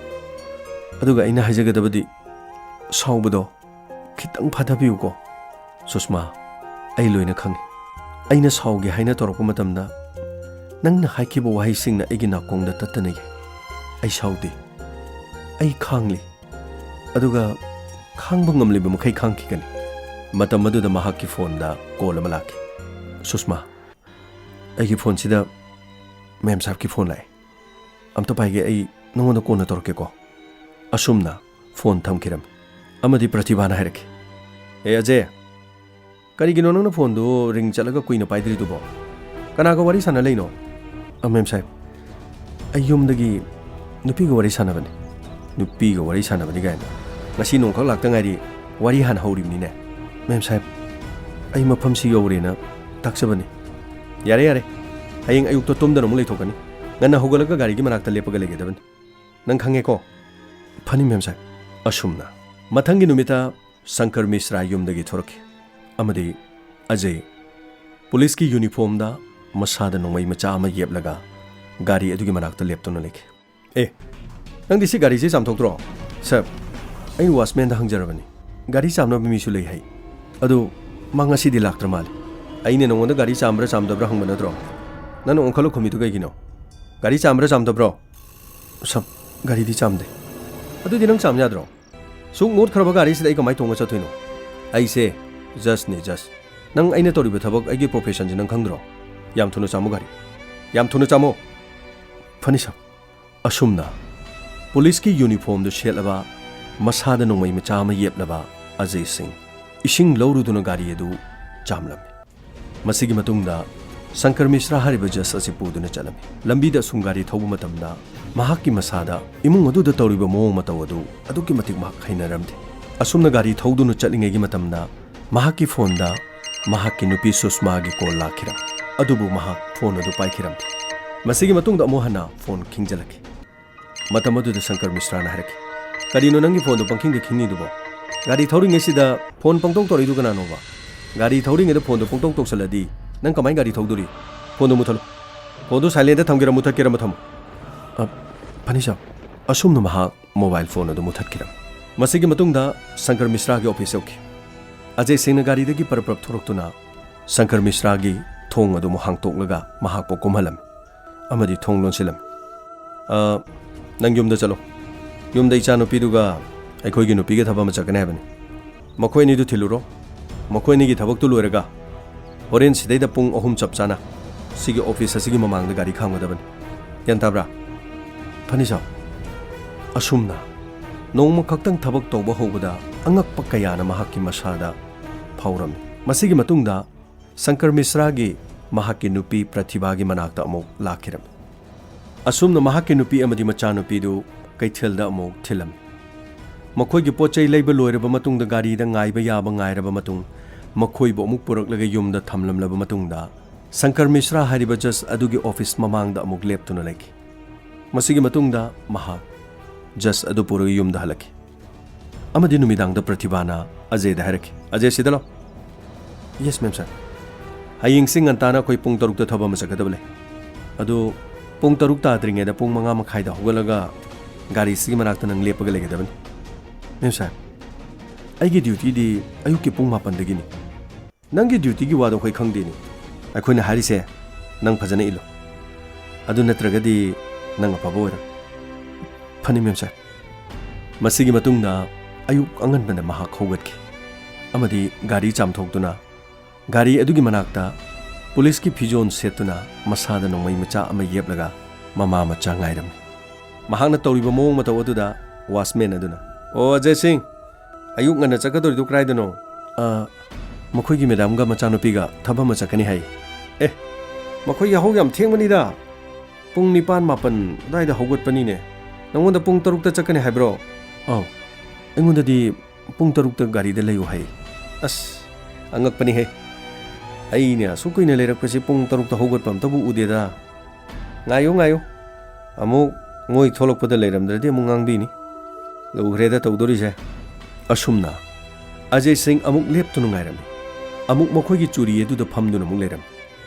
ꯑꯗꯨꯒ ꯑꯩꯅ ꯍꯥꯏꯖꯒꯗꯕꯗꯤ ꯁꯥꯎꯕꯗꯣ ꯈꯤꯇꯪ ꯐꯊꯕꯤꯌꯨꯀꯣ ꯁꯨꯁꯃꯥ ꯑꯩ ꯂꯣꯏꯅ ꯈꯪꯉꯤ ꯑꯩꯅ ꯁꯥꯎꯒꯦ ꯍꯥꯏꯅ ꯇꯧꯔꯛꯄ ꯃꯇꯝꯗ ꯅꯪꯅ ꯍꯥꯏꯈꯤꯕ ꯋꯥꯍꯩꯁꯤꯡꯅ ꯑꯩꯒꯤ ꯅꯥꯀꯣꯡꯗ ꯇꯠꯇꯅ ꯌꯥꯏ ꯑꯩ ꯁꯥꯎꯗꯦ ꯑꯩ ꯈꯥꯡꯂꯤ ꯑꯗꯨꯒ ꯈꯥꯡꯕ ꯉꯝꯂꯤꯕ ꯃꯈꯩ ꯈꯥꯡꯈꯤꯒꯅꯤ ꯃꯇꯝ ꯑꯗꯨꯗ ꯃꯍꯥꯛꯀꯤ ꯐꯣꯟꯗ ꯀꯣꯜ ꯑꯃ ꯂꯥꯛꯈꯤ ꯁꯨꯁꯃꯥ ꯑꯩꯒꯤ ꯐꯣꯟꯁꯤꯗ ꯃꯦꯝ ꯁꯥꯍꯦꯕꯀꯤ ꯐꯣꯟ ꯂꯥꯛꯑꯦ ꯑꯝꯇ ꯄꯥꯏꯒꯦ ꯑꯩ ꯅꯉꯣꯟꯗ ꯀꯣꯟꯅ ꯇꯧꯔꯛꯀꯦꯀꯣ ꯑꯁꯨꯝꯅ ꯐꯣꯟ ꯊꯝꯈꯤꯔꯝꯃꯤ ꯑꯃꯗꯤ ꯄ꯭ꯔꯇꯤꯚꯥꯅ ꯍꯥꯏꯔꯛꯈꯤ ꯑꯖय ꯀꯔꯤꯒꯤꯅꯣ ꯅꯪꯅ ꯐꯣꯟꯗꯨ ꯔꯤꯡ ꯆꯠꯂꯒ ꯀꯨꯏꯅ ꯄꯥꯏꯗ꯭ꯔꯤꯗꯨꯕꯣ ꯀꯅꯥꯒ ꯋꯥꯔꯤ ꯁꯥꯟꯅ ꯂꯩꯅꯣ ꯃꯦꯝ ꯁꯥꯍꯦꯕ ꯑꯩ ꯌꯨꯝꯗꯒꯤ ꯅꯨꯄꯤꯒ ꯋꯥꯔꯤ ꯁꯥꯟꯅꯕꯅꯤ ꯅꯨꯄꯤꯒ ꯋꯥꯔꯤ ꯁꯥꯟꯅꯕꯅꯤ ꯀꯥꯏꯅ ꯉꯁꯤ ꯅꯣꯡꯈꯛ ꯂꯥꯛꯇ ꯉꯥꯏꯔꯤ ꯋꯥꯔꯤ ꯍꯥꯟꯅ ꯍꯧꯔꯤꯕꯅꯤꯅꯦ ꯃꯦꯝ ꯁꯥꯍꯦꯕ ꯑꯩ ꯃꯐꯝꯁꯤ ꯌꯧꯔꯦꯅ ꯇꯥꯛꯆꯕꯅꯤ ꯌꯥꯔꯦ ꯌꯥꯔꯦ ꯍꯌꯦꯡ ꯑꯌꯨꯛꯇ ꯇꯨꯝꯗꯅ ꯑꯃꯨꯛ ꯂꯩꯊꯣꯛꯀꯅꯤ ꯉꯟꯅ ꯍꯧꯒꯠꯂꯒ ꯒꯥꯔꯤꯒꯤ ꯃꯅꯥꯛꯇ ꯂꯦꯞꯄꯒ ꯂꯩꯒꯗꯕꯅꯤ ꯅꯪ ꯈꯪꯉꯦꯀꯣ ꯐꯅꯤ ꯃꯦꯝ ꯁꯥꯍꯦꯕ ꯑꯁꯨꯝꯅ ꯃꯊꯪꯒꯤ ꯅꯨꯃꯤꯠꯇ ꯁꯪꯀꯔ ꯃꯤꯁ꯭ꯔꯥ ꯌꯨꯝꯗꯒꯤ ꯊꯣꯔꯛꯈꯤ ꯑꯃꯗꯤ ꯑꯖय ꯄꯨꯂꯤꯁꯀꯤ ꯌꯨꯅꯤꯐꯣꯔꯝꯗ ꯃꯁꯥꯗ ꯅꯣꯡꯃꯩ ꯃꯆꯥ ꯑꯃ ꯌꯦꯞꯂꯒ ꯒꯥꯔꯤ ꯑꯗꯨꯒꯤ ꯃꯅꯥꯛꯇ ꯂꯦꯞꯇꯨꯅ ꯂꯩꯈꯤ ꯅꯪꯗꯤ ꯁꯤ ꯒꯥꯔꯤꯁꯦ ꯆꯥꯝꯊꯣꯛꯇ꯭ꯔꯣ ꯁꯔ ꯑꯩ ꯋꯥꯁꯃꯦꯟꯗ ꯍꯪꯖꯔꯕꯅꯤ ꯒꯥꯔꯤ ꯆꯥꯝꯅꯕ ꯃꯤꯁꯨ ꯂꯩ ꯍꯥꯏ ꯑꯗꯨ ꯃꯥ ꯉꯁꯤꯗꯤ ꯂꯥꯛꯇ꯭ꯔ ꯃꯥꯜꯂꯦ ꯑꯩꯅ ꯅꯉꯣꯟꯗ ꯒꯥꯔꯤ ꯆꯥꯝꯕ꯭ꯔꯥ ꯆꯥꯝꯗꯕ꯭ꯔꯥ ꯍꯪꯕ ꯅꯠꯇ꯭ꯔꯣ ꯅꯪꯅ ꯑꯣꯟꯈꯠꯂ ꯈꯨꯝꯃꯤꯗꯨ ꯀꯩꯒꯤꯅꯣ ꯒꯥꯔꯤ ꯆꯥꯝꯕ꯭ꯔꯥ ꯆꯥꯝꯗꯕ꯭ꯔꯣ ꯁꯝ ꯒꯥꯔꯤꯗꯤ ꯆꯥꯝꯗꯦ ꯑꯗꯨꯗꯤ ꯅꯪ ꯆꯥꯝ ꯌꯥꯗ꯭ꯔꯣ ꯁꯨꯛ ꯃꯣꯠꯈ꯭ꯔꯕ ꯒꯥꯔꯤꯁꯤꯗ ꯑꯩ ꯀꯃꯥꯏꯅ ꯇꯣꯡꯉ ꯆꯠꯇꯣꯏꯅꯣ ꯑꯩꯁꯦ ꯖꯁꯅꯦ ꯖꯁ ꯅꯪ ꯑꯩꯅ ꯇꯧꯔꯤꯕ ꯊꯕꯛ ꯑꯩꯒꯤ ꯄ꯭ꯔꯣꯐꯦꯁꯟꯁꯦ ꯅꯪ ꯈꯪꯗ꯭ꯔꯣ ꯌꯥꯝ ꯊꯨꯅ ꯆꯥꯝꯃꯨ ꯒꯥꯔꯤ ꯌꯥꯝ ꯊꯨꯅ ꯆꯥꯝꯃꯣ ꯐꯅꯤ ꯁꯝ ꯑꯁꯨꯝꯅ ꯄꯨꯂꯤꯁꯀꯤ ꯌꯨꯅꯤꯐꯣꯔꯝꯗꯨ ꯁꯦꯠꯂꯕ ꯃꯁꯥꯗ ꯅꯣꯡꯃꯩ ꯃꯆꯥ ꯑꯃ ꯌꯦꯞꯂꯕ ꯑꯖय ꯁꯤꯡ ꯏꯁꯤꯡ ꯂꯧꯔꯨꯗꯨꯅ ꯒꯥꯔꯤ ꯑꯗꯨ ꯆꯥꯝꯂꯝꯃꯤ ꯃꯁꯤꯒꯤ ꯃꯇꯨꯡꯗ ꯁꯪꯀꯔ ꯃꯤꯁ꯭ꯔꯥ ꯍꯥꯏꯔꯤꯕ ꯖꯁ ꯑꯁꯤ ꯄꯨꯗꯨꯅ ꯆꯠꯂꯝꯃꯤ ꯂꯝꯕꯤꯗ ꯑꯁꯨꯝ ꯒꯥꯔꯤ ꯊꯧꯕ ꯃꯇꯝꯗ ꯃꯍꯥꯛꯀꯤ ꯃꯁꯥꯗ ꯏꯃꯨꯡ ꯑꯗꯨꯗ ꯇꯧꯔꯤꯕ ꯃꯑꯣꯡ ꯃꯇꯧ ꯑꯗꯨ ꯑꯗꯨꯛꯀꯤ ꯃꯇꯤꯛ ꯃꯍꯥꯛ ꯍꯩꯅꯔꯝꯗꯦ ꯑꯁꯨꯝꯅ ꯒꯥꯔꯤ ꯊꯧꯗꯨꯅ ꯆꯠꯂꯤꯉꯩꯒꯤ ꯃꯇꯝꯗ ꯃꯍꯥꯛꯀꯤ ꯐꯣꯟꯗ ꯃꯍꯥꯛꯀꯤ ꯅꯨꯄꯤ ꯁꯨꯁꯃꯥꯒꯤ ꯀꯣꯜ ꯂꯥꯛꯈꯤꯔꯝꯃꯤ ꯑꯗꯨꯕꯨ ꯃꯍꯥꯛ ꯐꯣꯟ ꯑꯗꯨ ꯄꯥꯏꯈꯤꯔꯝꯗꯦ ꯃꯁꯤꯒꯤ ꯃꯇꯨꯡꯗ ꯑꯃꯨꯛ ꯍꯟꯅ ꯐꯣꯟ ꯈꯤꯡꯖꯤꯜꯂꯛꯈꯤ ꯃꯇꯝ ꯑꯗꯨꯗ ꯁꯪꯀꯔ ꯃꯤꯁ꯭ꯔꯥꯅ ꯍꯥꯏꯔꯛꯈꯤ ꯀꯔꯤꯅꯣ ꯅꯪꯒꯤ ꯐꯣꯟꯗꯣ ꯄꯪꯈꯤꯡꯗ ꯈꯤꯡꯉꯤꯗꯨꯕꯣ ꯒꯥꯔꯤ ꯊꯧꯔꯤꯉꯩꯁꯤꯗ ꯐꯣꯟ ꯄꯪꯇꯧ ꯇꯧꯔꯤꯗꯨ ꯀꯅꯥꯅꯣꯕ ꯒꯥꯔꯤ ꯊꯧꯔꯤꯉꯩꯗ ꯐꯣꯟꯗꯣ ꯄꯪꯇꯧ ꯇꯧꯁꯜꯂꯗꯤ ꯅꯪ ꯀꯃꯥꯏꯅ ꯒꯥꯔꯤ ꯊꯧꯗꯣꯔꯤ ꯐꯣꯟꯗꯣ ꯃꯨꯊꯠꯂꯨ ꯐꯣꯟꯗꯣ ꯁꯥꯏꯂꯦꯟꯗ ꯊꯝꯒꯦꯔꯥ ꯃꯨꯊꯠꯀꯦꯔꯥ ꯊꯝꯃꯨ ꯐꯅꯤ ꯁꯥꯔ ꯑꯁꯨꯝꯅ ꯃꯍꯥꯛ ꯃꯣꯕꯥꯏꯜ ꯐꯣꯟ ꯑꯗꯨ ꯃꯨꯊꯠꯈꯤꯔꯝꯃꯤ ꯃꯁꯤꯒꯤ ꯃꯇꯨꯡꯗ ꯁꯪꯀꯔ ꯃꯤꯁ꯭ꯔꯥꯒꯤ ꯑꯣꯐꯤꯁ ꯌꯧꯈꯤ Ajay Singh garidagi paraprap thoroktuna Shankar Mishra gi thong adu mo hangtoklaga mahak po kumhalam amadi thong lonsilam nang yumda chalo yumda icha nupi duga aikhoi gi nupi ge thaba ma chakane habani makhoi ni du thiluro makhoi ni gi thabak tu loiraga horen sidai da pung ahum chap chana sigi office asigi mamang da gari khamgadaban yan tabra phanisa asumna nongma khaktang thabak tawba hobada angak pakayana mahakki masada phauram masigi matungda Shankar Mishra gi mahakki nupi Pratibha gi manakta amok lakhiram asumna mahakki nupi amadi macha nupi du kaithelda amok thilam makhoi gi pochai leiba loiraba matungda gari da ngaiba yaba ngairaba matung makhoi bo amuk puraklaga yumda thamlamlaba matungda Shankar Mishra hariba just adugi office mamangda amuk leptuna leki masigi matungda mahak just adu puraga yumda halaki amadi numidangda Pratibhana Ajay da haraki Ajay sidalo yes ma'am sir haying sing antana koi pung taruk da thaba masakadable adu pung taruk ta adringe da pung manga makhai da hogalaga gari sigi manakta nang lepaga legadaban ma'am sir aigi duty di ayuki pung mapan dagini nangi duty gi wado koi khangdini akhoi na harise nang phajana ilo adu natragadi nang apabora phani ma'am sir masigi matungda ayuk angan banda mahak hogatki amadi gari chamthoktuna gari adugi manakta police ki phijon setuna masada nongmai macha ama yeblaga mama macha ngairam mahakna tawriba mong mataw aduda wasman aduna o Ajay Singh ayuk ngana chakadori du krai dano makhoi gi madam ga macha no piga thaba macha kani hai makhoi ya hogam thengmani da pung nipan mapan dai da hogot pani ne nangonda pung taruk ta chakani hai bro engonda di pung taruk ta gari da layu hai as angak pani hai aina sukuina lerak pasi pung taruk ta hogot pam tabu udeda ngayo amu ngoi tholok pada leram dradi mungang bi ni logreda tawdori je asumna Ajay Singh amuk lep tu ngairam amuk makhoi gi churi edu da phamduna mung leram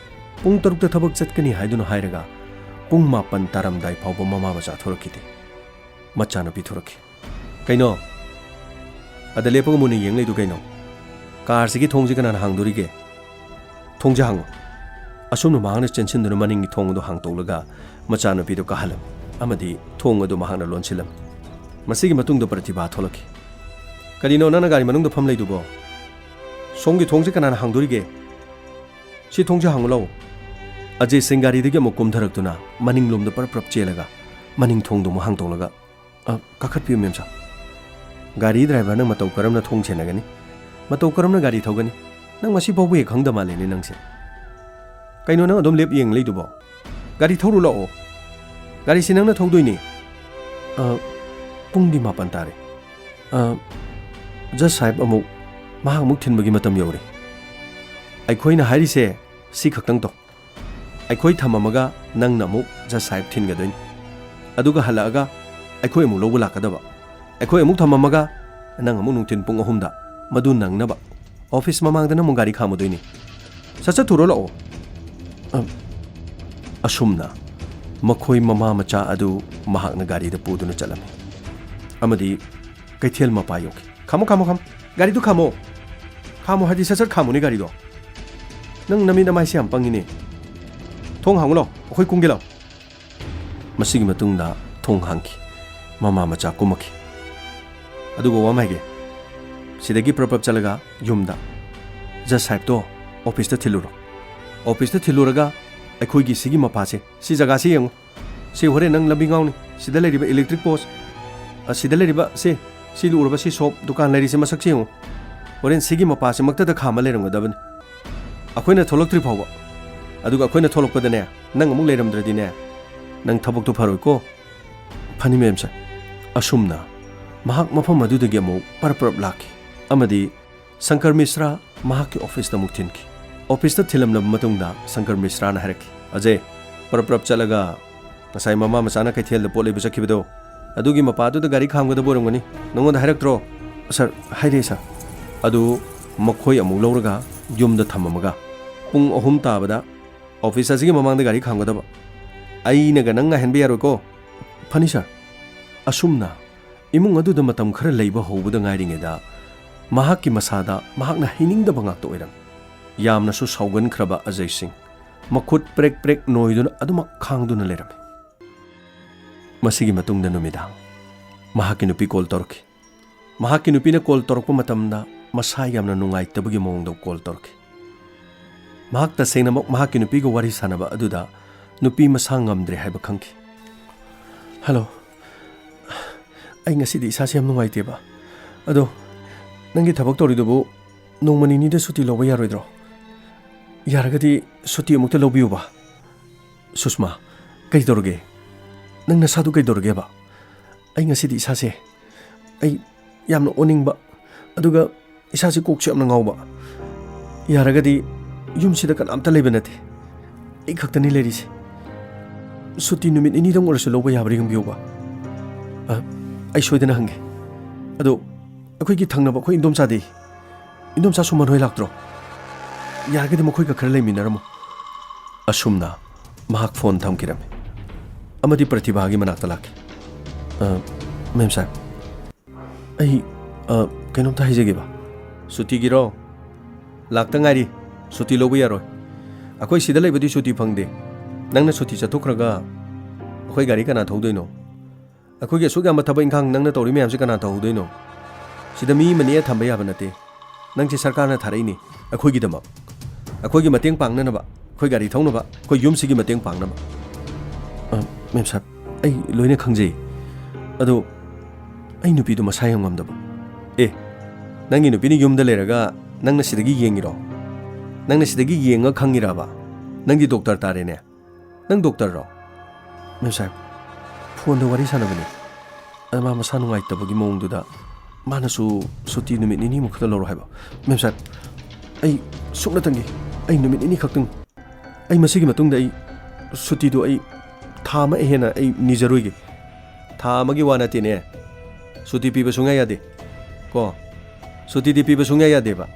pung taruk ta thabak chatkani haiduna hairaga pung mapan taram dai phawba mama bacha thorokite macha na pi thoroki kaino ada lepaga muni yeng leidu kaino car sigi thongji kana hangdori ge thongja hang asumna mahana chensin duna maning thong do hang tolaga macha na pi do kahalam amadi thong adu mahana lonsilam masigi matung do Pratibha tholaki karino nana gari manung do pham leidu bo somgi thongji kana hangdori ge si thongja hanglo Ajay Singh gari dege mokum dharaktuna maning lom do par prap chelaga maning thong do mo hang tolaga kakhat pi memsa gari driver nang matau karamna thong chenagani matau karamna gari thogani nang masi bobu e khangda male ni nangse kaino nang adom lep yeng leidu bo gari thoru lo gari sinang na thogdoi ni pungdi mapan tare just sahib amuk mahak muk thin bagi matam yore aikhoi na hari se si khaktang to aikhoi thamamaga nang namuk just sahib thin ga doin aduga halaga aikhoi mu lobu lakadaba aikhoi amuk thamamaga nang amuk nungtin pung ahumda madu nang naba office mamangda na mung gari khamudoini sacha thuro lo asumna makhoi mama macha adu mahak na gari da puduna chalame amadi kaithel mapayok khamo gari du khamo hadi sacha khamo ni gari do nang nami na mai siam pangini thong hanglo khoi kungelo masigi matungda thong hangki mama macha kumaki adugo wamage sidagi prapap chalaga yumda ja sahib to office ta thiluraga aikhoi gi sigi mapase si jaga si yeng si hore nang lambi ngawni sida leriba electric post asida leriba si luraba si shop dukan leri se masak si yeng horen sigi mapase makta da khama leram gadaban akoina tholok tri phawa aduga akoina tholok padane nang amuk leram dradi ne nang thabok to pharoi ko phani memsa asumna mahak mafam adu de gemo parprap laki amadi Shankar Mishra mahak office da muktinki office ta thilam lam matungda Shankar Mishra na haraki Ajay parprap chalaga nasai mama masana kai thel da pole bisa khibido adugi mapadu da gari kham ga da borongani nongon da harak tro sir haire sa adu makhoi amuk lawraga yum da thamamaga pung ahum ta bada office asigi mamang da gari kham ga da ba ai na ga nang hen be yaro ko phani sir asumna imung adu da matam khara leiba hobada ngairinge da ꯃꯍꯥꯛꯀꯤ ꯃꯁꯥꯗ ꯃꯍꯥꯛꯅ ꯍꯩꯅꯤꯡꯗꯕ ꯉꯥꯛꯇ ꯑꯣꯏꯔꯝ꯫ ꯌꯥꯝꯅꯁꯨ ꯁꯥꯎꯒꯟꯈ꯭ꯔꯕ ꯑꯖय ꯁꯤꯡ ꯃꯈꯨꯠ ꯄ꯭ꯔꯦꯛ ꯄ꯭ꯔꯦꯛ ꯅꯣꯏꯗꯨꯅ ꯑꯗꯨꯃꯛ ꯈꯥꯡꯗꯨꯅ ꯂꯩꯔꯝꯃꯤ꯫ ꯃꯁꯤꯒꯤ ꯃꯇꯨꯡꯗ ꯅꯨꯃꯤꯗꯥꯡ ꯃꯍꯥꯛꯀꯤ ꯅꯨꯄꯤ ꯀꯣꯜ ꯇꯧꯔꯛꯈꯤ꯫ ꯃꯍꯥꯛꯀꯤ ꯅꯨꯄꯤꯅ ꯀꯣꯜ ꯇꯧꯔꯛꯄ ꯃꯇꯝꯗ ꯃꯁꯥ ꯌꯥꯝꯅ ꯅꯨꯡꯉꯥꯏꯇꯕꯒꯤ ꯃꯑꯣꯡꯗ ꯀꯣꯜ ꯇꯧꯔꯛꯈꯤ꯫ ꯃꯍꯥꯛ ꯇꯁꯦꯡꯅꯃꯛ ꯃꯍꯥꯛꯀꯤ ꯅꯨꯄꯤꯒ ꯋꯥꯔꯤ ꯁꯥꯟꯅꯕ ꯑꯗꯨꯗ ꯅꯨꯄꯤ ꯃꯁꯥ ꯉꯝꯗ꯭ꯔꯦ ꯍꯥꯏꯕ ꯈꯪꯈꯤ꯫ ꯍꯜꯂꯣ, ꯑꯩ ꯉꯁꯤꯗꯤ ꯏꯁꯥꯁꯦ ꯌꯥꯝ ꯅꯨꯡꯉꯥꯏꯇꯦꯕ꯫ ꯑꯗꯣ ꯅꯪꯒꯤ ꯊꯕꯛ ꯇꯧꯔꯤꯗꯨꯕꯨ ꯅꯣꯡꯃ ꯅꯤꯅꯤꯗ ꯁꯨꯇꯤ ꯂꯧꯕ ꯌꯥꯔꯣꯏꯗ꯭ꯔꯣ? ꯌꯥꯔꯒꯗꯤ ꯁꯨꯇꯤ ꯑꯃꯨꯛꯇ ꯂꯧꯕꯤꯌꯨꯕ꯫ ꯁꯨꯁꯃꯥ, ꯀꯩꯗꯧꯔꯒꯦ? ꯅꯪ ꯅꯁꯥꯗꯨ ꯀꯩꯗꯧꯔꯒꯦꯕ? ꯑꯩ ꯉꯁꯤꯗꯤ ꯏꯁꯥꯁꯦ ꯑꯩ ꯌꯥꯝꯅ ꯑꯣꯅꯤꯡꯕ, ꯑꯗꯨꯒ ꯏꯁꯥꯁꯦ ꯀꯣꯛꯁꯨ ꯌꯥꯝꯅ ꯉꯥꯎꯕ꯫ ꯌꯥꯔꯒꯗꯤ ꯌꯨꯝꯁꯤꯗ ꯀꯅꯥꯝꯇ ꯂꯩꯕ ꯅꯠꯇꯦ, ꯑꯩ ꯈꯛꯇꯅꯤ ꯂꯩꯔꯤꯁꯦ꯫ ꯁꯨꯇꯤ ꯅꯨꯃꯤꯠ ꯅꯤꯅꯤꯗꯪ ꯑꯣꯏꯔꯁꯨ ꯂꯧꯕ ꯌꯥꯕ꯭ꯔꯥ ꯌꯦꯡꯕꯤꯌꯨꯕ꯫ ꯑꯩ ꯁꯣꯏꯗꯅ ꯍꯪꯒꯦ꯫ ꯑꯗꯣ ꯑꯩꯈꯣꯏꯒꯤ ꯊꯪꯅꯕ ꯑꯩꯈꯣꯏ ꯏꯟꯗꯣꯝꯆꯥꯗꯤ, ꯏꯟꯗꯣꯝꯆꯥ ꯁꯨꯃꯟ ꯍꯣꯏ ꯂꯥꯛꯇ꯭ꯔꯣ? ꯌꯥꯔꯒꯗꯤ ꯃꯈꯣꯏꯒ ꯈꯔ ꯂꯩꯃꯤꯟꯅꯔꯝꯃꯣ꯫ ꯑꯁꯨꯝꯅ ꯃꯍꯥꯛ ꯐꯣꯟ ꯊꯝꯈꯤꯔꯝꯃꯤ ꯑꯃꯗꯤ ꯄ꯭ꯔꯇꯤꯚꯥꯒꯤ ꯃꯅꯥꯛꯇ ꯂꯥꯛꯈꯤ꯫ ꯃꯦꯝ ꯁꯥꯍꯦꯕ, ꯑꯩ ꯀꯩꯅꯣꯝꯇ ꯍꯥꯏꯖꯒꯦꯕ꯫ ꯁꯨꯇꯤꯒꯤꯔꯣ? ꯂꯥꯛꯇ ꯉꯥꯏꯔꯤ, ꯁꯨꯇꯤ ꯂꯧꯕ ꯌꯥꯔꯣꯏ꯫ ꯑꯩꯈꯣꯏ ꯁꯤꯗ ꯂꯩꯕꯗꯤ ꯁꯨꯇꯤ ꯐꯪꯗꯦ꯫ ꯅꯪꯅ ꯁꯨꯇꯤ ꯆꯠꯊꯣꯛꯈ꯭ꯔꯒ ꯑꯩꯈꯣꯏ ꯒꯥꯔꯤ ꯀꯅꯥ ꯊꯧꯗꯣꯏꯅꯣ? ꯑꯩꯈꯣꯏꯒꯤ ꯑꯁꯨꯛ ꯌꯥꯝꯕ ꯊꯕꯛ ꯏꯪꯈꯥꯡ ꯅꯪꯅ ꯇꯧꯔꯤ ꯃꯌꯥꯝꯁꯦ ꯀꯅꯥ ꯇꯧꯍꯧꯗꯣꯏꯅꯣ? ꯁꯤꯗ ꯃꯤ ꯑꯃ ꯅꯦꯛꯑ ꯊꯝꯕ ꯌꯥꯕ ꯅꯠꯇꯦ꯫ ꯅꯪꯁꯦ ꯁꯔꯀꯥꯔꯅ ꯊꯥꯔꯛꯏꯅꯤ ꯑꯩꯈꯣꯏꯒꯤꯗꯃꯛ, ꯑꯩꯈꯣꯏꯒꯤ ꯃꯇꯦꯡ ꯄꯥꯡꯅꯅꯕ, ꯑꯩꯈꯣꯏ ꯒꯥꯔꯤ ꯊꯧꯅꯕ, ꯑꯩꯈꯣꯏ ꯌꯨꯝꯁꯤꯒꯤ ꯃꯇꯦꯡ ꯄꯥꯡꯅꯕ꯫ ꯃꯦꯝ ꯁꯥꯍꯦꯕ, ꯑꯩ ꯂꯣꯏꯅ ꯈꯪꯖꯩ꯫ ꯑꯗꯣ ꯑꯩ ꯅꯨꯄꯤꯗꯣ ꯃꯁꯥ ꯌꯥꯝ ꯉꯝꯗꯕ꯫ ꯅꯪꯒꯤ ꯅꯨꯄꯤꯅ ꯌꯨꯝꯗ ꯂꯩꯔꯒ ꯅꯪꯅ ꯁꯤꯗꯒꯤ ꯌꯦꯡꯉꯤꯔꯣ? ꯅꯪꯅ ꯁꯤꯗꯒꯤ ꯌꯦꯡꯉ ꯈꯪꯉꯤꯔꯕ? ꯅꯪꯗꯤ ꯗꯣꯛꯇꯔ ꯇꯥꯔꯦꯅꯦ꯫ ꯅꯪ ꯗꯣꯛꯇꯔꯔꯣ? ꯃꯦꯝ ꯁꯥꯍꯦꯕ, ꯐꯣꯟꯗ ꯋꯥꯔꯤ ꯁꯥꯟꯅꯕꯅꯤ꯫ ꯃꯥ ꯃꯁꯥ ꯅꯨꯡꯉꯥꯏꯇꯕꯒꯤ ꯃꯑꯣꯡꯗꯨꯗ ꯃꯥꯅꯁꯨ ꯁꯨꯇꯤ ꯅꯨꯃꯤꯠ ꯅꯤꯅꯤꯃꯨꯛ ꯈꯛꯇ ꯂꯧꯔꯣ ꯍꯥꯏꯕ꯫ ꯃꯦꯝ ꯁꯥꯍꯦꯕ, ꯑꯩ ꯁꯨꯞꯅꯇꯪꯒꯤ ꯑꯩ ꯅꯨꯃꯤꯠ ꯅꯤꯅꯤ ꯈꯛꯇꯪ, ꯑꯩ ꯃꯁꯤꯒꯤ ꯃꯇꯨꯡꯗ ꯑꯩ ꯁꯨꯇꯤꯗꯣ ꯑꯩ ꯊꯥ ꯑꯃ ꯍꯦꯟꯅ ꯑꯩ ꯅꯤꯖꯔꯣꯏꯒꯦ꯫ ꯊꯥ ꯑꯃꯒꯤ ꯋꯥ ꯅꯠꯇꯦꯅꯦ, ꯁꯨꯇꯤ ꯄꯤꯕ ꯁꯨꯡꯌꯥ ꯌꯥꯗꯦ ꯀꯣ꯫ ꯁꯨꯇꯤꯗꯤ ꯄꯤꯕ ꯁꯨꯡꯌꯥ ꯌꯥꯗꯦꯕ꯫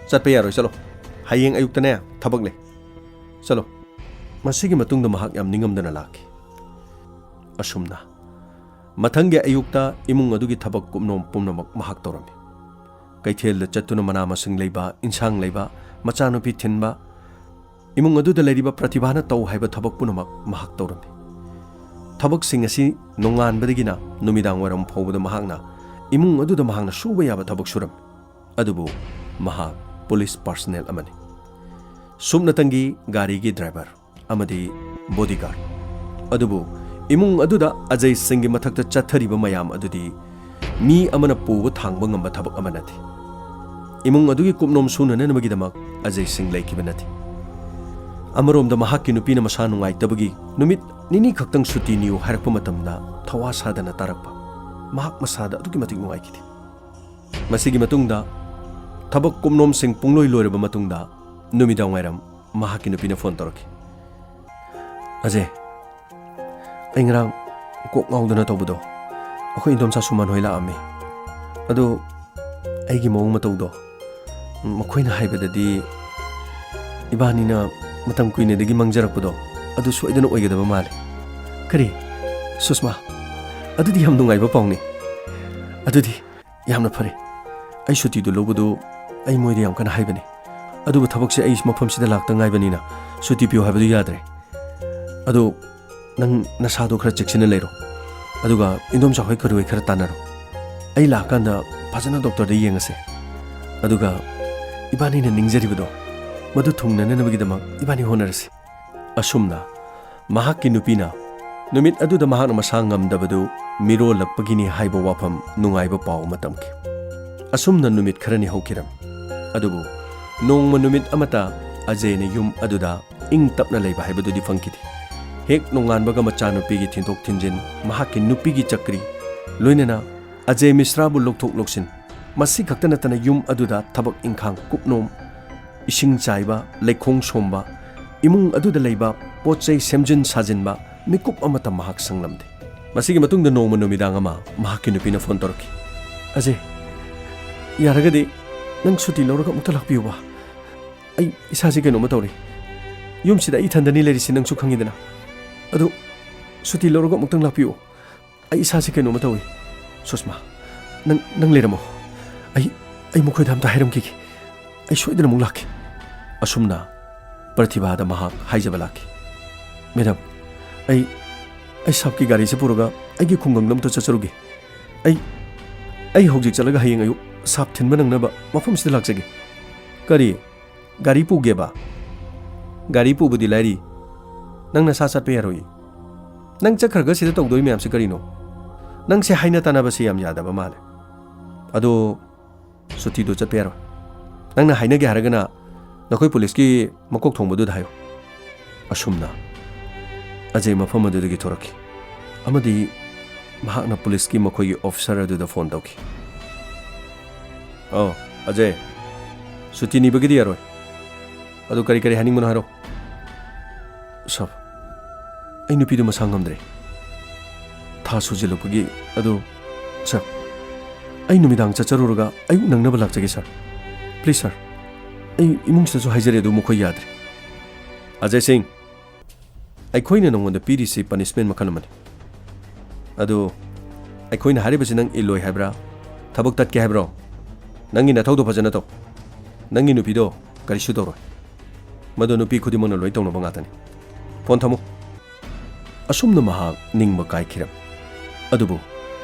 ꯆꯠꯄ ꯌꯥꯔꯣꯏ, ꯆꯠꯂꯣ꯫ ꯍꯌꯦꯡ ꯑꯌꯨꯛꯇꯅꯦ ꯊꯕꯛ ꯂꯩ, ꯆꯠꯂꯣ꯫ ꯃꯁꯤꯒꯤ ꯃꯇꯨꯡꯗ ꯃꯍꯥꯛ ꯌꯥꯝ ꯅꯤꯡꯉꯝꯗꯅ ꯂꯥꯛꯈꯤ꯫ ꯑꯁꯨꯝꯅ ꯃꯊꯪꯒꯤ ꯑꯌꯨꯛꯇ ꯏꯃꯨꯡ ꯑꯗꯨꯒꯤ ꯊꯕꯛ ꯀꯨꯞꯅꯣꯝ ꯄꯨꯝꯅꯃꯛ ꯃꯍꯥꯛ ꯇꯧꯔꯝꯃꯤ꯫ ꯀꯩꯊꯦꯜꯗ ꯆꯠꯇꯨꯅ ꯃꯅꯥ ꯃꯁꯤꯡ ꯂꯩꯕ, ꯏꯟꯁꯥꯡ ꯂꯩꯕ, ꯃꯆꯥꯅꯨꯄꯤ ꯊꯤꯟꯕ, ꯏꯃꯨꯡ ꯑꯗꯨꯗ ꯂꯩꯔꯤꯕ ꯄ꯭ꯔꯇꯤꯚꯥꯅ ꯇꯧ ꯍꯥꯏꯕ ꯊꯕꯛ ꯄꯨꯝꯅꯃꯛ ꯃꯍꯥꯛ ꯇꯧꯔꯝꯃꯤ꯫ ꯊꯕꯛꯁꯤꯡ ꯑꯁꯤ ꯅꯣꯡꯉꯥꯟꯕꯗꯒꯤꯅ ꯅꯨꯃꯤꯗꯥꯡ ꯋꯥꯏꯔꯝ ꯐꯥꯎꯕꯗ ꯃꯍꯥꯛꯅ ꯏꯃꯨꯡ ꯑꯗꯨꯗ ꯃꯍꯥꯛꯅ ꯁꯨꯕ ꯌꯥꯕ ꯊꯕꯛ ꯁꯨꯔꯝꯃꯤ꯫ ꯑꯗꯨꯕꯨ ꯃꯍꯥꯛ ꯄꯨꯂꯤꯁ ꯄꯥꯔꯁꯣꯅꯦꯜ ꯑꯃꯅꯤ, ꯁꯨꯞꯅꯇꯪꯒꯤ ꯒꯥꯔꯤꯒꯤ ꯗ꯭ꯔꯥꯏꯚꯔ ꯑꯃꯗꯤ ꯕꯣꯗꯤꯒꯥꯔꯗ꯫ ꯑꯗꯨꯕꯨ ꯏꯃꯨꯡ ꯑꯗꯨꯗ ꯑꯖय ꯁꯤꯡꯒꯤ ꯃꯊꯛꯇ ꯆꯠꯊꯔꯤꯕ ꯃꯌꯥꯝ ꯑꯗꯨꯗꯤ ꯃꯤ ꯑꯃꯅ ꯄꯨꯕ ꯊꯥꯡꯕ ꯉꯝꯕ ꯊꯕꯛ ꯑꯃ ꯅꯠꯇꯦ꯫ ꯏꯃꯨꯡ ꯑꯗꯨꯒꯤ ꯀꯨꯞꯅꯣꯝ ꯁꯨꯅꯅꯕꯒꯤꯗꯃꯛ ꯑꯖय ꯁꯤꯡ ꯂꯩꯈꯤꯕ ꯅꯠꯇꯦ꯫ ꯑꯃꯔꯣꯝꯗ ꯃꯍꯥꯛꯀꯤ ꯅꯨꯄꯤꯅ ꯃꯁꯥ ꯅꯨꯡꯉꯥꯏꯇꯕꯒꯤ ꯅꯨꯃꯤꯠ ꯅꯤꯅꯤ ꯈꯛꯇꯪ ꯁꯨꯇꯤ ꯅꯤꯌꯨ ꯍꯥꯏꯔꯛꯄ ꯃꯇꯝꯗ ꯊꯋꯥ ꯁꯥꯗꯅ ꯇꯥꯔꯛꯄ ꯃꯍꯥꯛ ꯃꯁꯥꯗ ꯑꯗꯨꯛꯀꯤ ꯃꯇꯤꯛ ꯅꯨꯡꯉꯥꯏꯈꯤꯗꯦ꯫ ꯃꯁꯤꯒꯤ ꯃꯇꯨꯡꯗ ꯊꯕꯛ ꯀꯨꯞꯅꯣꯝꯁꯤꯡ ꯄꯨꯡꯂꯣꯏ ꯂꯣꯏꯔꯕ ꯃꯇꯨꯡꯗ ꯅꯨꯃꯤꯗꯥꯡ ꯋꯥꯏꯔꯝ ꯃꯍꯥꯛꯀꯤ ꯅꯨꯄꯤꯅ ꯐꯣꯟ ꯇꯧꯔꯛꯈꯤ꯫ ꯑꯖय, ꯑꯩ ꯉꯔꯥꯡ ꯀꯣꯛ ꯉꯥꯎꯗꯅ ꯇꯧꯕꯗꯣ ꯑꯩꯈꯣꯏ ꯏꯟꯗꯣꯝꯆꯥ ꯁꯨꯃꯟ ꯍꯣꯏ ꯂꯥꯛꯑꯝꯃꯤ꯫ ꯑꯗꯣ ꯑꯩꯒꯤ ꯃꯑꯣꯡ ꯃꯇꯧꯗꯣ ꯃꯈꯣꯏꯅ ꯍꯥꯏꯕꯗꯗꯤ ꯏꯕꯥꯅꯤꯅ ꯃꯇꯝ ꯀꯨꯏꯅꯗꯒꯤ ꯃꯪꯖꯔꯛꯄꯗꯣ ꯑꯗꯨ ꯁꯣꯏꯗꯅ ꯑꯣꯏꯒꯗꯕ ꯃꯥꯜꯂꯦ꯫ ꯀꯔꯤ? ꯁꯨꯁꯃꯥ, ꯑꯗꯨꯗꯤ ꯌꯥꯝ ꯅꯨꯡꯉꯥꯏꯕ ꯄꯥꯎꯅꯤ꯫ ꯑꯗꯨꯗꯤ ꯌꯥꯝꯅ ꯐꯔꯦ꯫ ꯑꯩ ꯁꯨꯇꯤꯗꯨ ꯂꯧꯕꯗꯨ ꯑꯩ ꯃꯣꯏꯗ ꯌꯥꯝ ꯀꯟꯅ ꯍꯥꯏꯕꯅꯤ꯫ ꯑꯗꯨꯕꯨ ꯊꯕꯛꯁꯦ ꯑꯩ ꯃꯐꯝꯁꯤꯗ ꯂꯥꯛꯇ ꯉꯥꯏꯕꯅꯤꯅ ꯁꯨꯇꯤ ꯄꯤꯌꯨ ꯍꯥꯏꯕꯗꯨ ꯌꯥꯗ꯭ꯔꯦ꯫ ꯑꯗꯣ ꯅꯪ ꯅꯁꯥꯗꯣ ꯈꯔ ꯆꯦꯛꯁꯤꯟꯅ ꯂꯩꯔꯣ, ꯑꯗꯨꯒ ꯏꯟꯗꯣꯝꯆꯥ ꯍꯣꯏ ꯀꯔꯤ ꯍꯣꯏ ꯈꯔ ꯇꯥꯟꯅꯔꯣ꯫ ꯑꯩ ꯂꯥꯛꯀꯥꯟꯗ ꯐꯖꯅ ꯗꯣꯛꯇꯔꯗ ꯌꯦꯡꯉꯁꯦ, ꯑꯗꯨꯒ ꯏꯕꯥꯅꯤꯅ ꯅꯤꯡꯖꯔꯤꯕꯗꯣ ꯃꯗꯨ ꯊꯨꯡꯅꯅꯕꯒꯤꯗꯃꯛ ꯏꯕꯥꯅꯤ ꯍꯣꯠꯅꯔꯁꯤ꯫ ꯑꯁꯨꯝꯅ ꯃꯍꯥꯛꯀꯤ ꯅꯨꯄꯤꯅ ꯅꯨꯃꯤꯠ ꯑꯗꯨꯗ ꯃꯍꯥꯛꯅ ꯃꯁꯥ ꯉꯝꯗꯕꯗꯨ ꯃꯤꯔꯣꯜꯂꯛꯄꯒꯤꯅꯤ ꯍꯥꯏꯕ ꯋꯥꯐꯝ ꯅꯨꯡꯉꯥꯏꯕ ꯄꯥꯎ ꯑꯃ ꯇꯝꯈꯤ꯫ ꯑꯁꯨꯝꯅ ꯅꯨꯃꯤꯠ ꯈꯔꯅꯤ ꯍꯧꯈꯤꯔꯝꯃꯤ꯫ ꯑꯗꯨꯕꯨ ꯅꯣꯡꯃ ꯅꯨꯃꯤꯠ ꯑꯃꯇ ꯑꯖꯌꯅ ꯌꯨꯝ ꯑꯗꯨꯗ ꯏꯪ ꯇꯞꯅ ꯂꯩꯕ ꯍꯥꯏꯕꯗꯨꯗꯤ ꯐꯪꯈꯤꯗꯦ꯫ ꯍꯦꯛ ꯅꯣꯡꯉꯥꯟꯕꯒ ꯃꯆꯥꯅꯨꯄꯤꯒꯤ ꯊꯤꯟꯗꯣꯛ ꯊꯤꯟꯖꯤꯟ, ꯃꯍꯥꯛꯀꯤ ꯅꯨꯄꯤꯒꯤ ꯆꯀ꯭ꯔꯤ, ꯂꯣꯏꯅꯅ ꯑꯖय ꯃꯤꯁ꯭ꯔꯥꯕꯨ ꯂꯧꯊꯣꯛ ꯂꯧꯁꯤꯟ, ꯃꯁꯤ ꯈꯛꯇ ꯅꯠꯇꯅ ꯌꯨꯝ ꯑꯗꯨꯗ ꯊꯕꯛ ꯏꯪꯈꯥꯡ ꯀꯨꯞꯅꯣꯝ, ꯏꯁꯤꯡ ꯆꯥꯏꯕ, ꯂꯩꯈꯣꯡ ꯁꯣꯝꯕ, ꯏꯃꯨꯡ ꯑꯗꯨꯗ ꯂꯩꯕ ꯄꯣꯠ ꯆꯩ ꯁꯦꯝꯖꯤꯟ ꯁꯥꯖꯤꯟꯕ ꯃꯤꯀꯨꯞ ꯑꯃꯠꯇ ꯃꯍꯥꯛ ꯁꯪꯂꯝꯗꯦ꯫ ꯃꯁꯤꯒꯤ ꯃꯇꯨꯡꯗ ꯅꯣꯡꯃ ꯅꯨꯃꯤꯗꯥꯡ ꯑꯃ ꯃꯍꯥꯛꯀꯤ ꯅꯨꯄꯤꯅ ꯐꯣꯟ ꯇꯧꯔꯛꯈꯤ꯫ ꯑꯖय, ꯌꯥꯔꯒꯗꯤ ꯅꯪ ꯁꯨꯇꯤ ꯂꯧꯔꯒ ꯑꯃꯨꯛꯇ ꯂꯥꯛꯄꯤꯌꯨꯕ꯫ ꯑꯩ ꯏꯁꯥꯁꯤ ꯀꯩꯅꯣꯝꯃ ꯇꯧꯔꯤ꯫ ꯌꯨꯝꯁꯤꯗ ꯑꯩ ꯏꯊꯟꯗꯅꯤ ꯂꯩꯔꯤꯁꯤ, ꯅꯪꯁꯨ ꯈꯪꯉꯤꯗꯅ꯫ ꯑꯗꯨ ꯁꯨꯇꯤ ꯂꯧꯔꯒ ꯑꯃꯨꯛꯇꯪ ꯂꯥꯛꯄꯤꯌꯨ꯫ ꯑꯩ ꯏꯁꯥꯁꯤ ꯀꯩꯅꯣꯝꯃ ꯇꯧꯏ꯫ ꯁꯨꯁꯃꯥ, ꯅꯪ ꯂꯩꯔꯝꯃꯣ꯫ ꯑꯩ ꯃꯈꯣꯏꯗ ꯑꯝꯇ ꯍꯥꯏꯔꯝꯈꯤꯒꯦ ꯑꯩ ꯁꯣꯏꯗꯅ ꯑꯃꯨꯛ ꯂꯥꯛꯀꯦ ꯑꯁꯨꯝꯅ ꯄ꯭ꯔꯇꯤꯚꯥꯗ ꯃꯍꯥꯛ ꯍꯥꯏꯖꯕ ꯂꯥꯛꯈꯤ ꯃꯦꯗꯥꯝ ꯑꯩ ꯁꯥꯞꯀꯤ ꯒꯥꯔꯤꯁꯦ ꯄꯨꯔꯒ ꯑꯩꯒꯤ ꯈꯨꯡꯒꯪꯗ ꯑꯝꯇ ꯆꯠꯆꯔꯨꯒꯦ ꯑꯩ ꯍꯧꯖꯤꯛ ꯆꯠꯂꯒ ꯍꯌꯦꯡ ꯑꯌꯨꯛ ꯁꯥꯞ ꯊꯤꯟꯕ ꯅꯪꯅꯕ ꯃꯐꯝꯁꯤꯗ ꯂꯥꯛꯆꯒꯦ ꯀꯔꯤ ꯒꯥꯔꯤ ꯄꯨꯒꯦꯕ ꯒꯥꯔꯤ ꯄꯨꯕꯗꯤ ꯂꯥꯏꯔꯤ ꯅꯪ ꯅꯁꯥ ꯆꯠꯄ ꯌꯥꯔꯣꯏ ꯅꯪ ꯆꯠꯈ꯭ꯔꯒ ꯁꯤꯗ ꯇꯧꯗꯣꯏ ꯃꯌꯥꯝꯁꯦ ꯀꯔꯤꯅꯣ ꯅꯪꯁꯦ ꯍꯥꯏꯅ ꯇꯥꯟꯅꯕꯁꯦ ꯌꯥꯝ ꯌꯥꯗꯕ ꯃꯥꯜꯂꯦ ꯑꯗꯣ ꯁꯨꯇꯤꯗꯣ ꯆꯠꯄ ꯌꯥꯔꯣꯏ ꯅꯪꯅ ꯍꯥꯏꯅꯒꯦ ꯍꯥꯏꯔꯒꯅ ꯅꯈꯣꯏ ꯄꯨꯂꯤꯁꯀꯤ ꯃꯀꯣꯛ ꯊꯣꯡꯕꯗꯨꯗ ꯍꯥꯏꯌꯨ ꯑꯁꯨꯝꯅ ꯑꯖꯩ ꯃꯐꯝ ꯑꯗꯨꯗꯒꯤ ꯊꯣꯔꯛꯈꯤ ꯑꯃꯗꯤ ꯃꯍꯥꯛꯅ ꯄꯨꯂꯤꯁꯀꯤ ꯃꯈꯣꯏꯒꯤ ꯑꯣꯐꯤꯁꯔ ꯑꯗꯨꯗ ꯐꯣꯟ ꯇꯧꯈꯤ ꯑꯖय ꯁꯨꯇꯤ ꯅꯤꯕꯒꯤꯗꯤ ꯌꯥꯔꯣꯏ ꯑꯗꯨ ꯀꯔꯤ ꯀꯔꯤ ꯍꯥꯏꯅꯤꯡꯕꯅꯣ ꯍꯥꯏꯔꯣ ꯁꯥꯞ ꯑꯩ ꯅꯨꯄꯤꯗꯨ ꯃꯁꯥ ꯉꯝꯗ꯭ꯔꯦ ꯊꯥ ꯁꯨꯖꯤꯜꯂꯛꯄꯒꯤ ꯑꯗꯨ ꯁꯥꯔ ꯑꯩ ꯅꯨꯃꯤꯗꯥꯡ ꯆꯠꯆꯔꯨꯔꯒ ꯑꯌꯨꯛ ꯅꯪꯅꯕ ꯂꯥꯛꯆꯒꯦ ꯁꯥꯔ ꯄ꯭ꯂꯤꯖ ꯁꯥꯔ ꯑꯩ ꯏꯃꯨꯡꯁꯤꯗꯁꯨ ꯍꯥꯏꯖꯔꯦ ꯑꯗꯨ ꯃꯈꯣꯏ ꯌꯥꯗ꯭ꯔꯦ ꯑꯖय ꯁꯤꯡ ꯑꯩꯈꯣꯏꯅ ꯅꯉꯣꯟꯗ ꯄꯤꯔꯤꯁꯤ ꯄꯅꯤꯁꯃꯦꯟ ꯃꯈꯜ ꯑꯃꯅꯤ ꯑꯗꯨ ꯑꯩꯈꯣꯏꯅ ꯍꯥꯏꯔꯤꯕꯁꯤ ꯅꯪ ꯏꯜꯂꯣꯏ ꯍꯥꯏꯕ꯭ꯔꯥ ꯊꯕꯛ ꯇꯠꯀꯦ ꯍꯥꯏꯕ꯭ꯔꯣ ꯅꯪꯒꯤ ꯅꯊꯧꯗꯣ ꯐꯖꯅ ꯇꯧ ꯅꯪꯒꯤ ꯅꯨꯄꯤꯗꯣ ꯀꯔꯤꯁꯨ ꯇꯧꯔꯣꯏ ꯃꯗꯨ ꯅꯨꯄꯤ ꯈꯨꯗꯤꯡꯃꯛꯅ ꯂꯣꯏ ꯇꯧꯅꯕ ꯉꯥꯛꯇꯅꯤ ꯐꯣꯟ ꯊꯝꯃꯨ ꯑꯁꯨꯝꯅ ꯃꯍꯥꯛ ꯅꯤꯡꯕ ꯀꯥꯏꯈꯤꯔꯝ ꯑꯗꯨꯕꯨ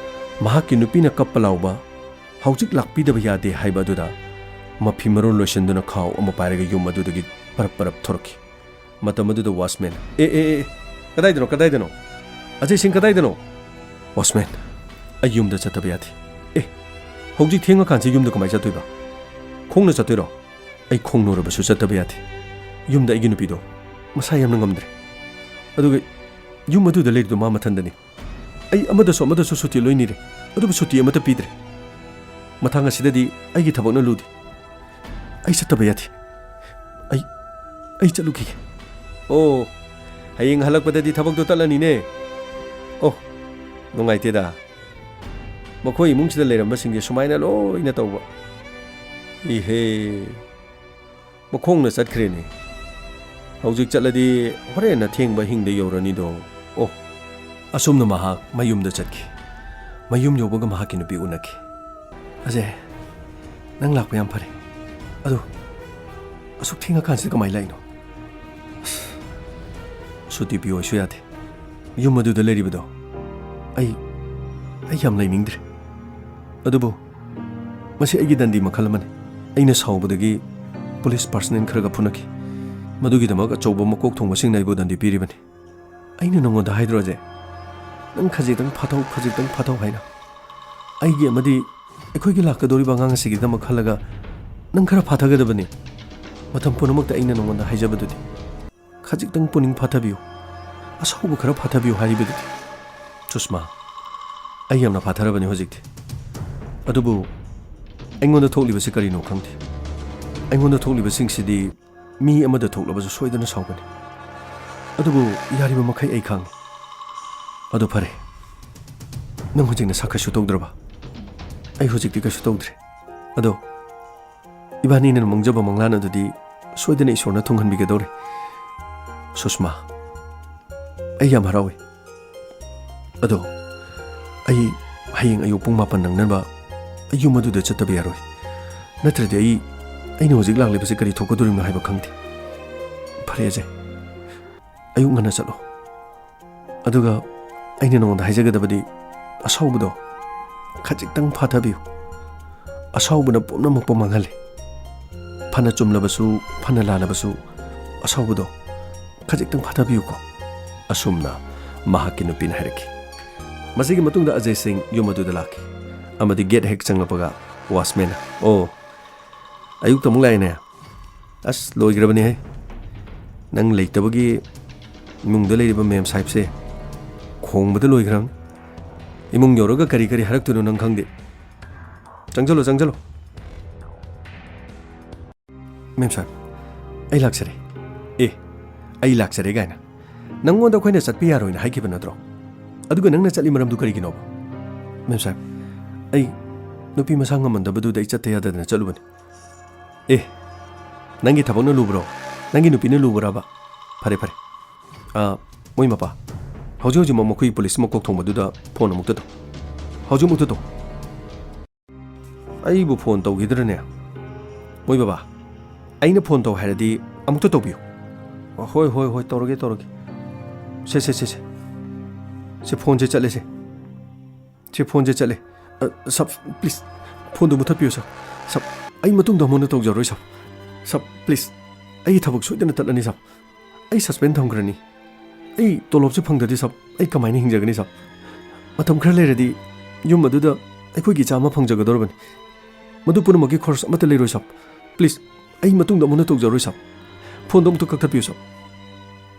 ꯃꯍꯥꯛꯀꯤ ꯅꯨꯄꯤꯅ ꯀꯞꯄ ꯂꯥꯎꯕ ꯍꯧꯖꯤꯛ ꯂꯥꯛꯄꯤꯗꯕ ꯌꯥꯗꯦ ꯍꯥꯏꯕ ꯑꯗꯨꯗ ꯃꯐꯤ ꯃꯔꯣꯟ ꯂꯣꯏꯁꯤꯟꯗꯨꯅ ꯈꯥꯎ ꯑꯃ ꯄꯥꯏꯔꯒ ꯌꯨꯝ ꯑꯗꯨꯗꯒꯤ ꯄꯔꯞ ꯄꯔꯞ ꯊꯣꯔꯛꯈꯤ ꯃꯇꯝ ꯑꯗꯨꯗ ꯋꯥꯆꯃꯦꯟ ꯀꯗꯥꯏꯗꯅꯣ ꯑꯖय ꯁꯤꯡ ꯀꯗꯥꯏꯗꯅꯣ ꯋꯥꯆꯃꯦꯟ ꯑꯩ ꯌꯨꯝꯗ ꯆꯠꯇꯕ ꯌꯥꯗꯦ ꯍꯧꯖꯤꯛ ꯊꯦꯡꯉꯀꯥꯟꯁꯤ ꯌꯨꯝꯗ ꯀꯃꯥꯏꯅ ꯆꯠꯇꯣꯏꯕ ꯈꯣꯡꯅ ꯆꯠꯇꯣꯏꯔꯣ ꯑꯩ ꯈꯣꯡꯅꯨꯔꯕꯁꯨ ꯆꯠꯇꯕ ꯌꯥꯗꯦ ꯌꯨꯝꯗ ꯑꯩꯒꯤ ꯅꯨꯄꯤꯗꯣ ꯃꯁꯥ ꯌꯥꯝꯅ ꯉꯝꯗ꯭ꯔꯦ ꯑꯗꯨꯒ ꯌꯨꯝ ꯑꯗꯨꯗ ꯂꯩꯔꯤꯗꯣ ꯃꯥ ꯃꯊꯟꯗꯅꯤ ꯑꯩ ꯑꯃꯗꯁꯨ ꯁꯨꯇꯤ ꯂꯣꯏ ꯅꯤꯔꯦ ꯑꯗꯨꯕꯨ ꯁꯨꯇꯤ ꯑꯃꯠꯇ ꯄꯤꯗ꯭ꯔꯦ ꯃꯊꯪ ꯑꯁꯤꯗꯗꯤ ꯑꯩꯒꯤ ꯊꯕꯛꯅ ꯂꯨꯗꯦ ꯑꯩ ꯆꯠꯇꯕ ꯌꯥꯗꯦ ꯑꯩ ꯆꯠꯂꯨꯈꯤꯒꯦ ꯍꯌꯦꯡ ꯍꯜꯂꯛꯄꯗꯗꯤ ꯊꯕꯛꯇꯣ ꯇꯠꯂꯅꯤꯅꯦ ꯅꯨꯡꯉꯥꯏꯇꯦꯗ ꯃꯈꯣꯏ ꯏꯃꯨꯡꯁꯤꯗ ꯂꯩꯔꯝꯕꯁꯤꯡꯁꯦ ꯁꯨꯃꯥꯏꯅ ꯂꯣꯏꯅ ꯇꯧꯕ ꯏꯍꯦ ꯃꯈꯣꯡꯅ ꯆꯠꯈ꯭ꯔꯦꯅꯦ ꯍꯧꯖꯤꯛ ꯆꯠꯂꯗꯤ ꯍꯣꯔꯦꯟꯅ ꯊꯦꯡꯕ ꯍꯤꯡꯗ ꯌꯧꯔꯅꯤꯗꯣ ꯑꯁꯨꯝꯅ ꯃꯍꯥꯛ ꯃꯌꯨꯝꯗ ꯆꯠꯈꯤ ꯃꯌꯨꯝ ꯌꯧꯕꯒ ꯃꯍꯥꯛꯀꯤ ꯅꯨꯄꯤ ꯎꯅꯈꯤ ꯑꯖय ꯅꯪ ꯂꯥꯛꯄ ꯌꯥꯝ ꯐꯔꯦ ꯑꯗꯨ ꯑꯁꯨꯛ ꯊꯦꯡꯉꯀꯥꯟꯁꯤꯗ ꯀꯃꯥꯏꯅ ꯂꯥꯛꯏꯅꯣ ꯁꯨꯇꯤ ꯄꯤꯌꯣꯁꯨ ꯌꯥꯗꯦ ꯌꯨꯝ ꯑꯗꯨꯗ ꯂꯩꯔꯤꯕꯗꯣ ꯑꯩ ꯌꯥꯝ ꯂꯩꯅꯤꯡꯗ꯭ꯔꯦ ꯑꯗꯨꯕꯨ ꯃꯁꯤ ꯑꯩꯒꯤ ꯗꯟꯗꯤ ꯃꯈꯜ ꯑꯃꯅꯤ ꯑꯩꯅ ꯁꯥꯎꯕꯗꯒꯤ ꯄꯨꯂꯤꯁ ꯄꯥꯔꯁꯅꯦꯜ ꯈꯔꯒ ꯐꯨꯅꯈꯤ ꯃꯗꯨꯒꯤꯗꯃꯛ ꯑꯆꯧꯕ ꯃꯀꯣꯛ ꯊꯣꯡꯕꯁꯤꯡꯅ ꯑꯩꯕꯨ ꯗꯟꯗꯤ ꯄꯤꯔꯤꯕꯅꯤ ꯑꯩꯅ ꯅꯉꯣꯟꯗ ꯍꯥꯏꯗ꯭ꯔꯣꯁꯦ ꯅꯪ ꯈꯖꯤꯛꯇꯪ ꯐꯥꯊꯧ ꯍꯥꯏꯅ ꯑꯩꯒꯤ ꯑꯃꯗꯤ ꯑꯩꯈꯣꯏꯒꯤ ꯂꯥꯛꯀꯗꯧꯔꯤꯕ ꯑꯉꯥꯡ ꯑꯁꯤꯒꯤꯗꯃꯛ ꯈꯜꯂꯒ ꯅꯪ ꯈꯔ ꯐꯥꯊꯒꯗꯕꯅꯤ ꯃꯇꯝ ꯄꯨꯝꯅꯃꯛꯇ ꯑꯩꯅ ꯅꯉꯣꯟꯗ ꯍꯥꯏꯖꯕꯗꯨꯗꯤ ꯈꯖꯤꯛꯇꯪ ꯄꯨꯛꯅꯤꯡ ꯐꯥꯊꯕꯤꯌꯨ ꯑꯁꯥꯎꯕ ꯈꯔ ꯐꯥꯊꯕꯤꯌꯨ ꯍꯥꯏꯔꯤꯕꯗꯨꯗꯤ ꯁꯨꯁꯃꯥ ꯑꯩ ꯌꯥꯝꯅ ꯐꯥꯊꯔꯕꯅꯤ ꯍꯧꯖꯤꯛꯇꯤ ꯑꯗꯨꯕꯨ ꯑꯩꯉꯣꯟꯗ ꯊꯣꯛꯂꯤꯕꯁꯤ ꯀꯔꯤꯅೋ ꯈꯪꯗꯦ ꯑꯩꯉꯣꯟꯗ ꯊꯣꯛꯂꯤꯕꯁꯤꯡꯁꯤꯗꯤ ꯃꯤ ꯑꯃꯗ ꯊꯣꯛꯂꯕꯁꯨ ꯁꯣꯏꯗꯅ ꯁꯥꯎꯒꯅꯤ ꯑꯗꯨꯕꯨ ꯌꯥꯔꯤꯕ ꯃꯈꯩ ꯑꯩ ꯈꯪꯉꯤ ꯑꯗꯨ ꯐꯔꯦ ꯅꯪ ꯍꯧꯖꯤꯛ ꯅꯁꯥ ꯀꯩꯁꯨ ꯇꯧꯗ꯭ꯔꯕ ꯑꯩ ꯍꯧꯖꯤꯛꯇꯤ ꯀꯩꯁꯨ ꯇꯧꯗ꯭ꯔꯦ ꯑꯗꯣ 이반이는 멍져봐 멍라너들이 소이드네 이소나 통한비게 도래 소스마 ꯑꯩ ꯌꯥꯝ ꯍꯔꯥꯎꯏ ꯑꯗꯣ ꯑꯩ ꯍꯌꯦꯡ ꯑꯌꯨꯛ ꯄꯨꯡ 8 ꯅꯪꯅꯕ ꯑꯌꯨꯛ ꯃꯗꯨꯗ ꯆꯠꯇꯕ ꯌꯥꯔꯣꯏ ꯅꯠꯇ꯭ꯔꯗꯤ ꯑꯩꯅ ꯍꯧꯖꯤꯛ ꯂꯥꯛꯂꯤꯕꯁꯤ ꯀꯔꯤ ꯊꯣꯛꯀꯗꯧꯔꯤꯕꯅꯣ ꯍꯥꯏꯕ ꯈꯪꯗꯦ ꯐꯔꯦ ꯑꯖꯦ ꯑꯌꯨꯛ ꯉꯟꯅ ꯆꯠꯂꯣ ꯑꯗꯨꯒ ꯑꯩꯅ ꯅꯉꯣꯟꯗ ꯍꯥꯏꯖꯒꯗꯕꯗꯤ ꯑꯁꯥꯎꯕꯗꯣ ꯈꯖꯤꯛꯇꯪ ꯐꯥꯊꯕꯤꯌꯨ ꯑꯁꯥꯎꯕꯅ ꯄꯨꯝꯅꯃꯛꯄꯨ ꯃꯥꯡꯍꯜꯂꯤ ꯐꯅ ꯆꯨꯝꯂꯕꯁꯨ ꯐꯅ ꯂꯥꯜꯂꯕꯁꯨ ꯑꯁꯥꯎꯕꯗꯣ khajik ꯐꯥꯊꯕꯤꯌꯨꯀꯣ ꯑꯁꯨꯝꯅ ꯃꯍꯥꯛꯀꯤ ꯅꯨꯄꯤꯅ ꯍꯥꯏꯔꯛꯈꯤ ꯃꯁꯤꯒꯤ ꯃꯇꯨꯡꯗ ꯑꯖय ꯁꯤꯡ ꯌꯨꯝ ꯑꯗꯨꯗ ꯂꯥꯛꯈꯤ ꯑꯃꯗꯤ ꯒꯦꯠ ꯍꯦꯛ ꯆꯪꯂꯛꯄꯒ ꯋꯥꯆꯃꯦꯟ ꯑꯌꯨꯛꯇ ꯑꯃꯨꯛ ꯂꯥꯛꯏꯅꯦ ꯑꯁ ꯂꯣꯏꯈ꯭ꯔꯕꯅꯤꯍꯦ ꯅꯪ ꯂꯩꯇꯕꯒꯤ 이mun데 레이버 ꯃꯦꯝ 사입세 콩부터 로이그랑 이문 여러가 가리가리 하락되는 난 강대 장절로 ꯃꯦꯝ ꯁꯥꯍꯦꯕ ꯑꯩ ꯂꯥꯛꯆꯔꯦ ꯑꯩ ꯂꯥꯛꯆꯔꯦ ꯒꯥꯏꯅ ꯅꯪꯉꯣꯟꯗ ꯑꯩꯈꯣꯏꯅ ꯆꯠꯄ ꯌꯥꯔꯣꯏꯅ ꯍꯥꯏꯈꯤꯕ ꯅꯠꯇ꯭ꯔꯣ ꯑꯗꯨꯒ ꯅꯪꯅ ꯆꯠꯂꯤ ꯃꯔꯝꯗꯨ ꯀꯔꯤꯒꯤꯅꯣꯕ ꯃꯦꯝ ꯁꯥꯍꯦꯕ ꯑꯩ ꯅꯨꯄꯤ ꯃꯁꯥ ꯉꯝꯃꯟꯗꯕꯗꯨꯗ ꯑꯩ ꯆꯠꯇ ꯌꯥꯗꯗꯅ ꯆꯠꯂꯨꯕꯅꯤ ꯅꯪꯒꯤ ꯊꯕꯛꯅ ꯂꯨꯕ꯭ꯔꯣ ꯅꯪꯒꯤ ꯅꯨꯄꯤꯅ ꯂꯨꯕ꯭ꯔꯥꯕ ꯐꯔꯦ ꯃꯣꯏ ꯃꯄꯥ ꯍꯧꯖꯤꯛꯃꯛ ꯃꯈꯣꯏ ꯄꯨꯂꯤꯁ ꯃꯀꯣꯛ ꯊꯣꯡꯕꯗꯨꯗ ꯐꯣꯟ ꯑꯃꯨꯛꯇ ꯇꯧ ꯍꯧꯖꯤꯛꯃꯛꯇ ꯇꯧ ꯑꯩꯕꯨ ꯐꯣꯟ ꯇꯧꯈꯤꯗ꯭ꯔꯅꯦ ꯃꯣꯏ ꯕꯕꯥ ꯑꯩꯅ ꯐꯣꯟ ꯇꯧ ꯍꯥꯏꯔꯗꯤ ꯑꯃꯨꯛꯇ ꯇꯧꯕꯤꯌꯨ ꯍꯣꯏ ꯍꯣꯏ ꯍꯣꯏ ꯇꯧꯔꯒꯦ ꯁꯦ ꯐꯣꯟꯁꯦ ꯆꯠꯂꯦ ꯁꯦ ꯐꯣꯟꯁꯦ ꯆꯠꯂꯦ ꯁꯞ ꯄ꯭ꯂꯤꯖ ꯐꯣꯟꯗꯣ ꯃꯨꯊꯠꯄꯤꯌꯨ ꯁꯞ ꯑꯩ ꯃꯇꯨꯡꯗ ꯑꯃꯨꯛ ꯇꯧꯖꯔꯣꯏ ꯁꯞ ꯄ꯭ꯂꯤꯖ ꯑꯩꯒꯤ ꯊꯕꯛ ꯁꯣꯏꯗꯅ ꯇꯠꯂꯅꯤ ꯑꯩ ꯁꯁꯄꯦꯟ ꯊꯝꯈ꯭ꯔꯅꯤ ꯑꯩ ꯇꯣꯂꯣꯞꯁꯦ ꯐꯪꯗ꯭ꯔꯗꯤ ꯑꯩ ꯀꯃꯥꯏꯅ ꯍꯤꯡꯖꯒꯅꯤ ꯃꯇꯝ ꯈꯔ ꯂꯩꯔꯗꯤ ꯌꯨꯝ ꯑꯗꯨꯗ ꯑꯩꯈꯣꯏꯒꯤ ꯏꯆꯥ ꯑꯃ ꯐꯪꯖꯒꯗꯧꯔꯕꯅꯤ ꯃꯗꯨ ꯄꯨꯝꯅꯃꯛꯀꯤ ꯈꯣꯔꯁ ꯑꯃꯠꯇ ꯂꯩꯔꯣꯏ ꯄ꯭ꯂꯤꯖ ꯑꯩ ꯃꯇꯨꯡꯗ ꯑꯃꯨꯛ ꯇꯧꯖꯔꯣꯏ ꯐꯣꯟꯗꯣ ꯑꯃꯨꯛꯇ ꯀꯛꯊꯠꯄꯤꯌꯨ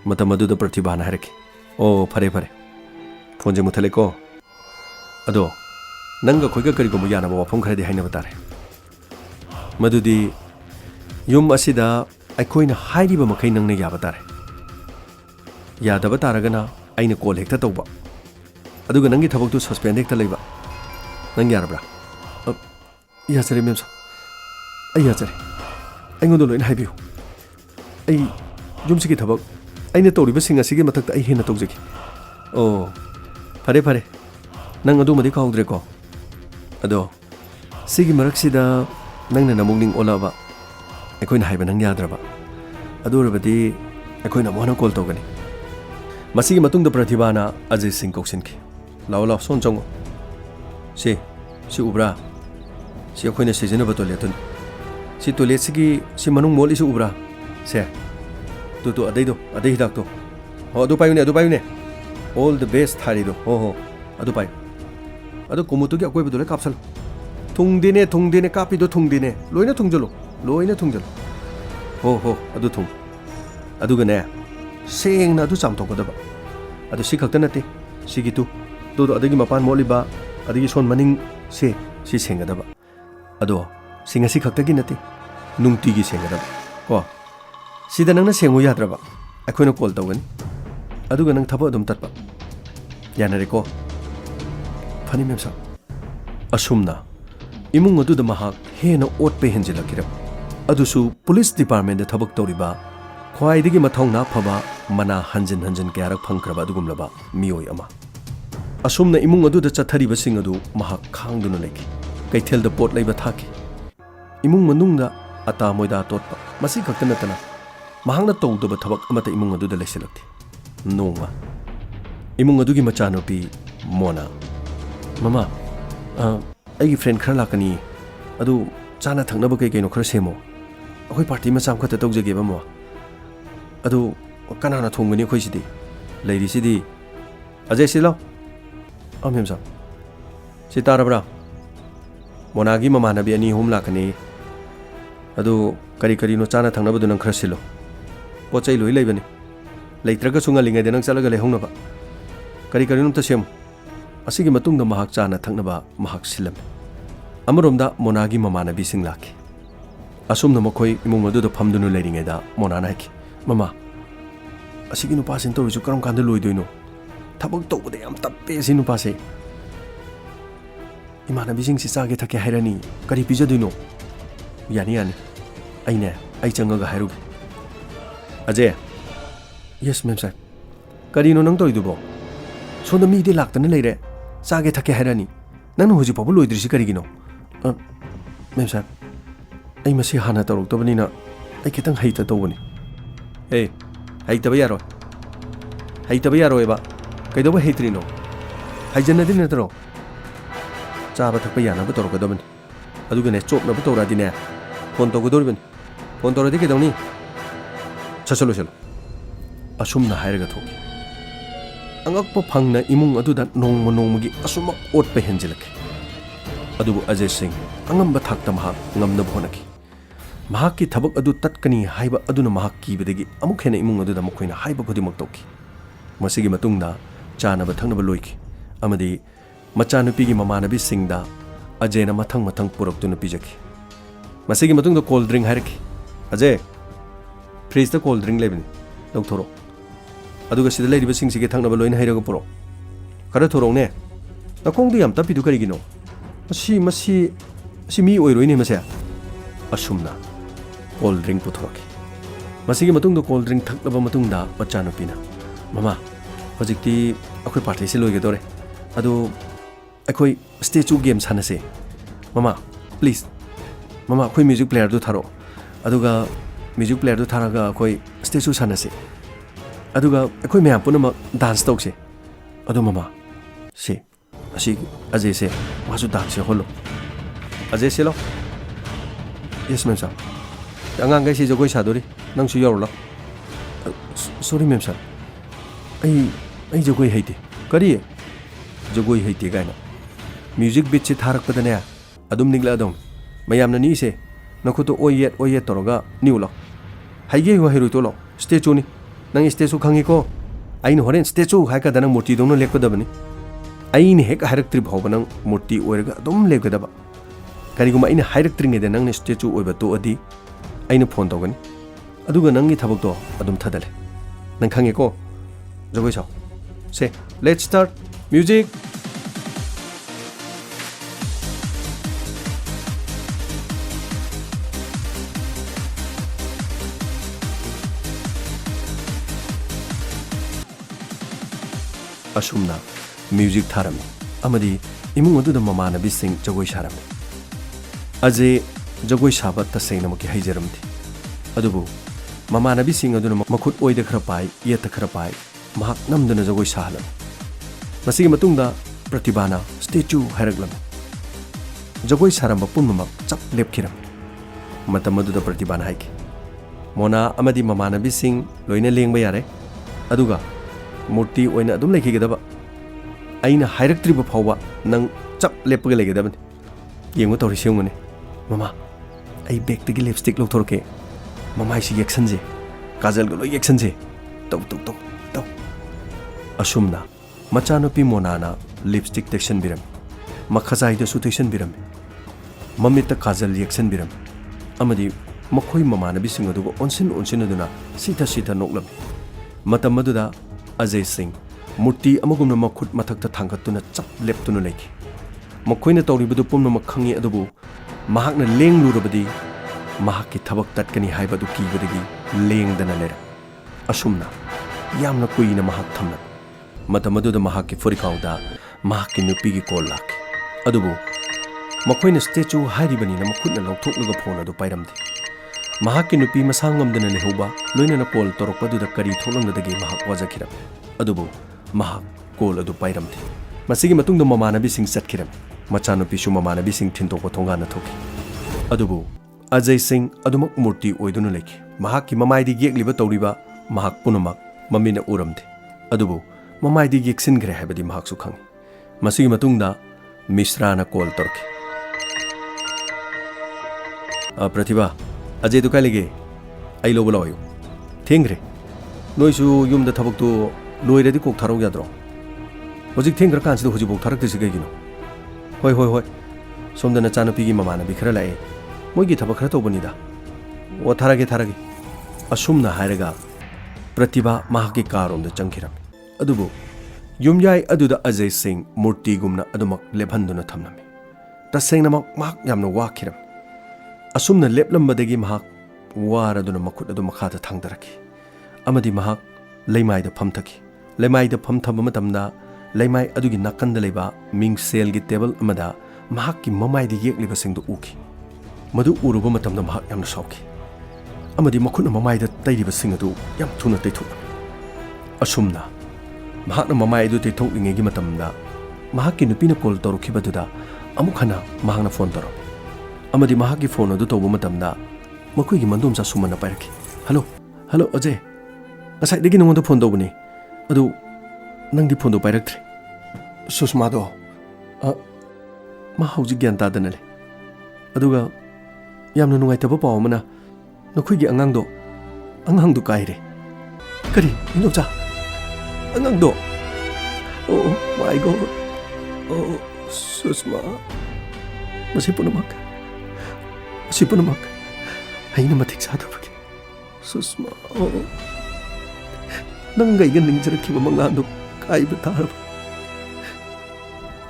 ꯃꯇꯝ ꯑꯗꯨꯗ ꯄ꯭ꯔꯇꯤꯚꯥꯅ ꯍꯥꯏꯔꯛꯈꯤ ꯑꯣ ꯐꯔꯦ ꯐꯣꯟꯁꯦ ꯃꯨꯠꯊꯠꯂꯦꯀꯣ ꯑꯗꯣ ꯅꯪꯒ ꯑꯩꯈꯣꯏꯒ ꯀꯔꯤꯒꯨꯝꯕ ꯌꯥꯅꯕ ꯋꯥꯐꯝ ꯈꯔꯗꯤ ꯍꯥꯏꯅꯕ ꯇꯥꯔꯦ ꯃꯗꯨꯗꯤ ꯌꯨꯝ ꯑꯁꯤꯗ ꯑꯩꯈꯣꯏꯅ ꯍꯥꯏꯔꯤꯕ ꯃꯈꯩ ꯅꯪꯅ ꯌꯥꯕ ꯇꯥꯔꯦ ꯌꯥꯗꯕ ꯇꯥꯔꯒꯅ ꯑꯩꯅ ꯀꯣꯜ ꯍꯦꯛꯇ ꯇꯧꯕ ꯑꯗꯨꯒ ꯅꯪꯒꯤ ꯊꯕꯛꯇꯨ ꯁꯁꯄꯦꯟ ꯍꯦꯛꯇ ꯂꯩꯕ ꯅꯪ ꯌꯥꯔꯕ꯭ꯔꯥ ꯌꯥꯖꯔꯦ ꯃꯦꯝ ꯑꯩ ꯌꯥꯖꯔꯦ ꯑꯩꯉꯣꯟꯗ ꯂꯣꯏꯅ ꯍꯥꯏꯕꯤꯌꯨ ꯑꯩ ꯌꯨꯝꯁꯤꯒꯤ ꯊꯕꯛ ꯑꯩꯅ ꯇꯧꯔꯤꯕꯁꯤꯡ ꯑꯁꯤꯒꯤ ꯃꯊꯛꯇ ꯑꯩ ꯍꯦꯟꯅ ꯇꯧꯖꯒꯦ ꯑꯣ ꯐꯔꯦ ꯅꯪ ꯑꯗꯨꯃꯗꯤ ꯀꯥꯎꯗ꯭ꯔꯦꯀꯣ ꯑꯗꯣ ꯁꯤꯒꯤ ꯃꯔꯛꯁꯤꯗ ꯅꯪꯅ ꯅꯃꯨꯛꯅꯤꯡ ꯑꯣꯜꯂꯛꯑꯕ ꯑꯩꯈꯣꯏꯅ ꯍꯥꯏꯕ ꯅꯪ ꯌꯥꯗ꯭ꯔꯕ ꯑꯗꯨ ꯑꯣꯏꯔꯕꯗꯤ ꯑꯩꯈꯣꯏꯅ ꯑꯃꯨꯛ ꯍꯟꯅ ꯀꯣꯜ ꯇꯧꯒꯅꯤ ꯃꯁꯤꯒꯤ ꯃꯇꯨꯡꯗ ꯄ꯭ꯔꯇꯤꯚꯥꯅ ꯑꯖꯌ ꯁꯤꯡ ꯀꯧꯁꯤꯟꯈꯤ ꯂꯥꯛꯑꯣ ꯁꯣꯝ ꯆꯪꯉꯣ ꯁꯤ ꯎꯕ꯭ꯔꯥ ꯁꯤ ꯑꯩꯈꯣꯏꯅ ꯁꯤꯖꯤꯟꯅꯕ ꯇꯣꯏꯂꯦꯠꯇꯨꯅꯤ ꯁꯤ ꯇꯣꯏꯂꯦꯠꯁꯤꯒꯤ ꯁꯤ ꯃꯅꯨꯡ ꯃꯣꯠꯂꯤꯁꯤ ꯎꯕ꯭ꯔꯥ ꯁꯦ ꯑꯗꯩ ꯍꯤꯗꯥꯛꯇꯣ ꯑꯗꯨ ꯄꯥꯏꯌꯨꯅꯦ ꯑꯣꯜ ꯗ ꯕꯦꯁ ꯊꯥꯔꯤꯗꯣ ꯑꯗꯨ ꯄꯥꯏꯌꯨ ꯑꯗꯨ ꯀꯣꯃꯨꯠꯇꯨꯒꯤ ꯑꯀꯣꯏꯕꯗꯨ ꯂꯣꯏ ꯀꯥꯞꯁꯜꯂꯨ ꯊꯨꯡꯗꯦꯅꯦ ꯀꯥꯞꯄꯤꯗꯣ ꯊꯨꯡꯗꯦꯅꯦ ꯂꯣꯏꯅ ꯊꯨꯡꯖꯜꯂꯨ ꯑꯗꯨ ꯊꯨꯡ ꯑꯗꯨꯒꯅꯦ ꯁꯦꯡꯅ ꯑꯗꯨ ꯆꯥꯝꯊꯣꯛꯀꯗꯕ ꯑꯗꯨ ꯁꯤ ꯈꯛꯇ ꯅꯠꯇꯦ ꯁꯤꯒꯤ ꯇꯨꯗꯣ ꯑꯗꯒꯤ ꯃꯄꯥꯟ ꯃꯣꯠꯂꯤꯕ ꯑꯗꯒꯤ ꯁꯣꯟ ꯃꯅꯤꯡ ꯁꯤ ꯁꯦꯡꯒꯗꯕ ꯑꯗꯣ ꯁꯤ ꯉꯁꯤ ꯈꯛꯇꯒꯤ ꯅꯠꯇꯦ ꯅꯨꯡꯇꯤꯒꯤ ꯁꯦꯡꯒꯗꯕ ꯀꯣ ꯁꯤꯗ ꯅꯪꯅ ꯁꯦꯡꯉꯨ ꯌꯥꯗ꯭ꯔꯕ ꯑꯩꯈꯣꯏꯅ ꯀꯣꯜ ꯇꯧꯒꯅꯤ ꯑꯗꯨꯒ ꯅꯪ ꯊꯕꯛ ꯑꯗꯨꯝ ꯇꯠꯄ ꯌꯥꯅꯔꯦꯀꯣ ꯐꯅꯤ ꯃꯦꯝ ꯑꯁꯨꯝꯅ ꯏꯃꯨꯡ ꯑꯗꯨꯗ ꯃꯍꯥꯛ ꯍꯦꯟꯅ ꯑꯣꯠꯄ ꯍꯦꯟꯖꯤꯜꯂꯛꯈꯤꯔꯕ ꯑꯗꯨꯁꯨ ꯄꯨꯂꯤꯁ ꯗꯤꯄꯥꯔꯠꯃꯦꯟꯗ ꯊꯕꯛ ꯇꯧꯔꯤꯕ ꯈ꯭ꯋꯥꯏꯗꯒꯤ ꯃꯊꯧꯅꯥ ꯐꯕ ꯃꯅꯥ ꯍꯟꯖꯤꯟ ꯀꯌꯥꯔꯛ ꯐꯪꯈ꯭ꯔꯕ ꯑꯗꯨꯒꯨꯝꯂꯕ ꯃꯤꯑꯣꯏ ꯑꯃ ꯑꯁꯨꯝꯅ ꯏꯃꯨꯡ ꯑꯗꯨꯗ ꯆꯠꯊꯔꯤꯕꯁꯤꯡ ꯑꯗꯨ ꯃꯍꯥꯛ ꯈꯥꯡꯗꯨꯅ ꯂꯩꯈꯤ ꯀꯩꯊꯦꯜꯗ ꯄꯣꯠ ꯂꯩꯕ ꯊꯥꯈꯤ ꯏꯃꯨꯡ ꯃꯅꯨꯡꯗ ꯑꯇꯥ ꯃꯣꯏꯗꯥ ꯇꯣꯠꯄ ꯃꯁꯤ ꯈꯛꯇ ꯅꯠꯇꯅ ꯃꯍꯥꯛꯅ ꯇꯧꯗꯕ ꯊꯕꯛ ꯑꯃꯠꯇ ꯏꯃꯨꯡ ꯑꯗꯨꯗ ꯂꯩꯁꯤꯜꯂꯛꯇꯦ ꯅꯣꯡꯃ ꯏꯃꯨꯡ ꯑꯗꯨꯒꯤ ꯃꯆꯥꯅꯨꯄꯤ ꯃꯣꯅꯥ ꯃꯃꯥ ꯑꯩꯒꯤ ꯐ꯭ꯔꯦꯟ ꯈꯔ ꯂꯥꯛꯀꯅꯤ ꯑꯗꯨ ꯆꯥꯅ ꯊꯛꯅꯕ ꯀꯩꯅꯣ ꯈꯔ ꯁꯦꯝꯃꯣ ꯑꯩꯈꯣꯏ ꯄꯥꯔꯇꯤ ꯃꯆꯥ ꯑꯃꯈꯛꯇ ꯇꯧꯖꯒꯦꯕ ꯃꯃꯥ ꯑꯗꯨ ꯀꯅꯥꯅ ꯊꯣꯡꯒꯅꯤ ꯑꯩꯈꯣꯏꯁꯤꯗꯤ ꯂꯩꯔꯤꯁꯤꯗꯤ ꯑꯖय ꯁꯤ ꯂꯥꯎ ꯃꯦꯝ ꯁꯤ ꯇꯥꯔꯕ꯭ꯔꯥ ꯃꯣꯅꯥꯒꯤ ꯃꯃꯥꯟꯅꯕꯤ 2-3 ꯂꯥꯛꯀꯅꯤ ꯑꯗꯨ ꯀꯔꯤꯅꯣ ꯆꯥꯅ ꯊꯛꯅꯕꯗꯨ ꯅꯪ ꯈꯔ ꯁꯤꯜꯂꯣ ꯄꯣꯠ ꯆꯩ ꯂꯣꯏ ꯂꯩꯕꯅꯤ ꯂꯩꯇ꯭ꯔꯒꯁꯨ ꯉꯜꯂꯤꯉꯩꯗ ꯅꯪ ꯆꯠꯂꯒ ꯂꯩꯍꯧꯅꯕ ꯀꯔꯤꯅꯣ ꯑꯝꯇ ꯁꯦꯝꯃꯨ ꯑꯁꯤꯒꯤ ꯃꯇꯨꯡꯗ ꯃꯍꯥꯛ ꯆꯥꯅ ꯊꯛꯅꯕ ꯃꯍꯥꯛ ꯁꯤꯜꯂꯝꯃꯤ ꯑꯃꯔꯣꯝꯗ ꯃꯣꯅꯥꯒꯤ ꯃꯃꯥꯟꯅꯕꯤꯁꯤꯡ ꯂꯥꯛꯈꯤ ꯑꯁꯨꯝꯅ ꯃꯈꯣꯏ ꯏꯃꯨꯡ ꯑꯗꯨꯗ ꯐꯝꯗꯨꯅ ꯂꯩꯔꯤꯉꯩꯗ ꯃꯣꯅꯥꯅ ꯍꯥꯏꯈꯤ ꯃꯃꯥ ꯑꯁꯤꯒꯤ ꯅꯨꯄꯥꯁꯤꯅ ꯇꯧꯔꯤꯁꯨ ꯀꯔꯝ ꯀꯥꯟꯗ ꯂꯣꯏꯗꯣꯏꯅꯣ ꯊꯕꯛ ꯇꯧꯕꯗ ꯌꯥꯝ ꯇꯞꯄꯦ ꯑꯁꯤ ꯅꯨꯄꯥꯁꯦ ꯏꯃꯥꯟꯅꯕꯤꯁꯤꯡꯁꯤ ꯆꯥꯒꯦ ꯊꯛꯀꯦ ꯍꯥꯏꯔꯅꯤ ꯀꯔꯤ ꯄꯤꯖꯗꯣꯏꯅꯣ ꯌꯥꯅꯤ ꯑꯩ ꯆꯪꯉꯒ ꯍꯥꯏꯔꯨꯒꯦ ꯑꯖय ꯌꯦꯁ ꯃꯦꯝ ꯀꯔꯤꯅꯣ ꯅꯪ ꯇꯧꯔꯤꯗꯨꯕꯣ ꯁꯣꯝꯗ ꯃꯤꯗꯤ ꯂꯥꯛꯇꯅ ꯂꯩꯔꯦ ꯆꯥꯒꯦ ꯊꯛꯀꯦ ꯍꯥꯏꯔꯅꯤ ꯅꯪꯅ ꯍꯧꯖꯤꯛ ꯐꯥꯎꯕ ꯂꯣꯏꯗ꯭ꯔꯤꯁꯤ ꯀꯔꯤꯒꯤꯅꯣ ꯃꯦꯝ ꯑꯩ ꯃꯁꯤ ꯍꯥꯟꯅ ꯇꯧꯔꯛꯇꯕꯅꯤ나 ꯑꯩ ꯈꯤꯇꯪ ꯍꯩꯇ ꯇꯧꯕꯅꯤ ꯍꯩꯇꯕ ꯌꯥꯔꯣꯏꯕ ꯀꯩꯗꯧꯕ ꯍꯩꯇ꯭ꯔꯤꯅꯣ ꯍꯩꯖꯟꯅꯗꯤ ꯅꯠꯇ꯭ꯔꯣ ꯆꯥꯕ ꯊꯛꯄ ꯌꯥꯅꯕ ꯇꯧꯔꯛꯀꯗꯕꯅꯤ ꯑꯗꯨꯒꯅꯦ ꯆꯣꯞꯅꯕ ꯇꯧꯔꯛꯑꯗꯤꯅꯦ ꯐꯣꯟ ꯇꯧꯒꯗꯧꯔꯤꯕꯅꯤ ꯐꯣन तौरदी कदौनी चलो असुमना हायरगा थोकी अंगक्प फंगना इमुंग अदुदा नोंग नोंगगी असुमक ओटप हेंजिलक अदुबु अजय सिंह अंगंब थाक्ता महाक ngamna होनकी महाक की थबक अदु तत्कनी हाइबा अदुना महाक कीबदगी अमुक हेना इमुंग अदुदा मखोइना हाइबा खुदिमक तौकी मसिगी मतुंगदा चानबा थंगनबा लोइकी अमदी मचानुपीगी ममानबी सिंगदा अजयना मथंग मथंग पुरक्तुना पिजकी मसिगी मतुंगदा कोल्ड ड्रिंक हायरकी अजय फ्रिज कोल्ड ड्रिंक लेबनी लौथोरो अदुगा सिदा लेरिबा सिंगसिगे थंगनबा लोइना हायरगा पुरो खरा थोरोने नखोंदु याम तपिदु करिगिनो मसी मी ओइरोइने मसे असुमना कोल्ड ड्रिंक पुथोरकी मसिगी मतुंगदा कोल्ड ड्रिंक थक्लबा मतुंगदा मचानुपीना ममा हजिक्ति अखोइ पार्टी से लोइगदोरे अदु अखोइ स्टेचू गेम सानसे ममा please mama khoi music player du tharo aduga music player du tharaga khoi stage su sanase aduga khoi mya punama dance tokse adu mama se asi Ajay se wasu dance holo Ajay se lo yes ma'am sir angang gai si jogoi sadori nang su yor lo sorry ma'am sir ai jogoi haite kari jogoi haite gaina music beat se tharak padane adum ningla dong mayam na ni se nakhuto oyet toroga niulo haige wa heru to lo stage ni nang stage khangi ko ain horen stage haika dana murti dongno lekpadabani ain hek hairak tri bhaw nang murti oiraga adum lekadaba kariguma ain hairak tri ngede nang stage oiba to adi ain phone togani aduga nangi thabak to adum thadale nang khangi ko jogoi sao say let's start music asumna music tharami amadi imung adu da mamana bising jogoi sarami Ajay jogoi saba tasaina maki haijaramti adubu mamana bising adu makhut oida khara pai yeta khara pai mahak namduna jogoi sahalam masigi matungda pratibana statue hairaglam jogoi saramba punmama chap lepkiram matam adu da pratibana haiki mona amadi mamana bising loina lengba yare aduga murti oina adum lekigedaba aina hairaktriba phawba nang chap lepga legedabani yengo tori seungane mama ai bag tagi lipstick lokthorke mama isi action je kajal go loi action je tau asumna machanopi monana lipstick tection biram makhazai da su tection biram mamita kajal action biram amadi makhoi mamana bising adu onsin aduna sita noklam matam aduda Ajay Singh murti amagumna makhut mathakta thangkatuna chap leptuna leki makhoina tawribudu pumna makhangi adubu mahakna lenglurabadi mahakki thabak tatkani haibadu kibadagi lengdana lera asumna yamna kuina mahak thamna matamaduda mahakki furikauda mahakki nupigi call lak adubu makhoina statue hairibani na makhutna lawthokluga phone adu pairamdi mahakki nupi masangamdana lehoba loinana call torokpaduda kari tholangadagi mahak wajakhiram adubu mahak call adu pairamdi masigi matungda mamanabi sing satkiram machanupi su mamanabi sing thintokpa thongana thoki adubu Ajay Singh adumak murti oiduna leki mahakki mamaidi yekliba tawriba mahak punamak mamina uramde adubu mamaidi yeksingre habadi mahak su khangi masigi matungda misrana call torki pratibha Ajay du kalige ai lobo lawayo thengre noisu yumda thabak tu loiredi kok tharok yadro hojik thengra kansi hoji bok tharak disi gaigino hoi somdana chanapi gi mamana bi khara lai moigi thabak khara tobani da o tharage asumna hairaga pratibha mahaki karom da changkhiram adubu yumyai aduda Ajay Singh murti gumna adumak lebhanduna thamnami tasengna mak yamna wakhiram asumna leplambadagi mahak waraduna makhut adu makhada thangdaraki amadi mahak leimai da phamthaki leimai da phamthaba matamda leimai adugi nakanda leba mingsel gi table amada mahak ki mamai di yekliba singdu uki madu uruba matamda mahak yamna sauki amadi makhutna mamai da tairiba singadu yam thuna taithuk asumna mahakna mamai du taithok ingegi matamda mahak ki nupina call torukibaduda amukhana mahakna phone toro amadi mahaki phone adu toba matamda makoi gi mandom sa sumana pairaki hello Ajay asai degi nongoda phone dobani adu nangdi phone do pairaktre susma do ma hauji gyan ta danale aduga yamna nungai taba paw mana nakoi gi angang do kaire kari inokcha angang do oh my god oh susma Sipunamak, haina matik sa bagi. Susma, nanggay ganing jarak mga ano kay batarap.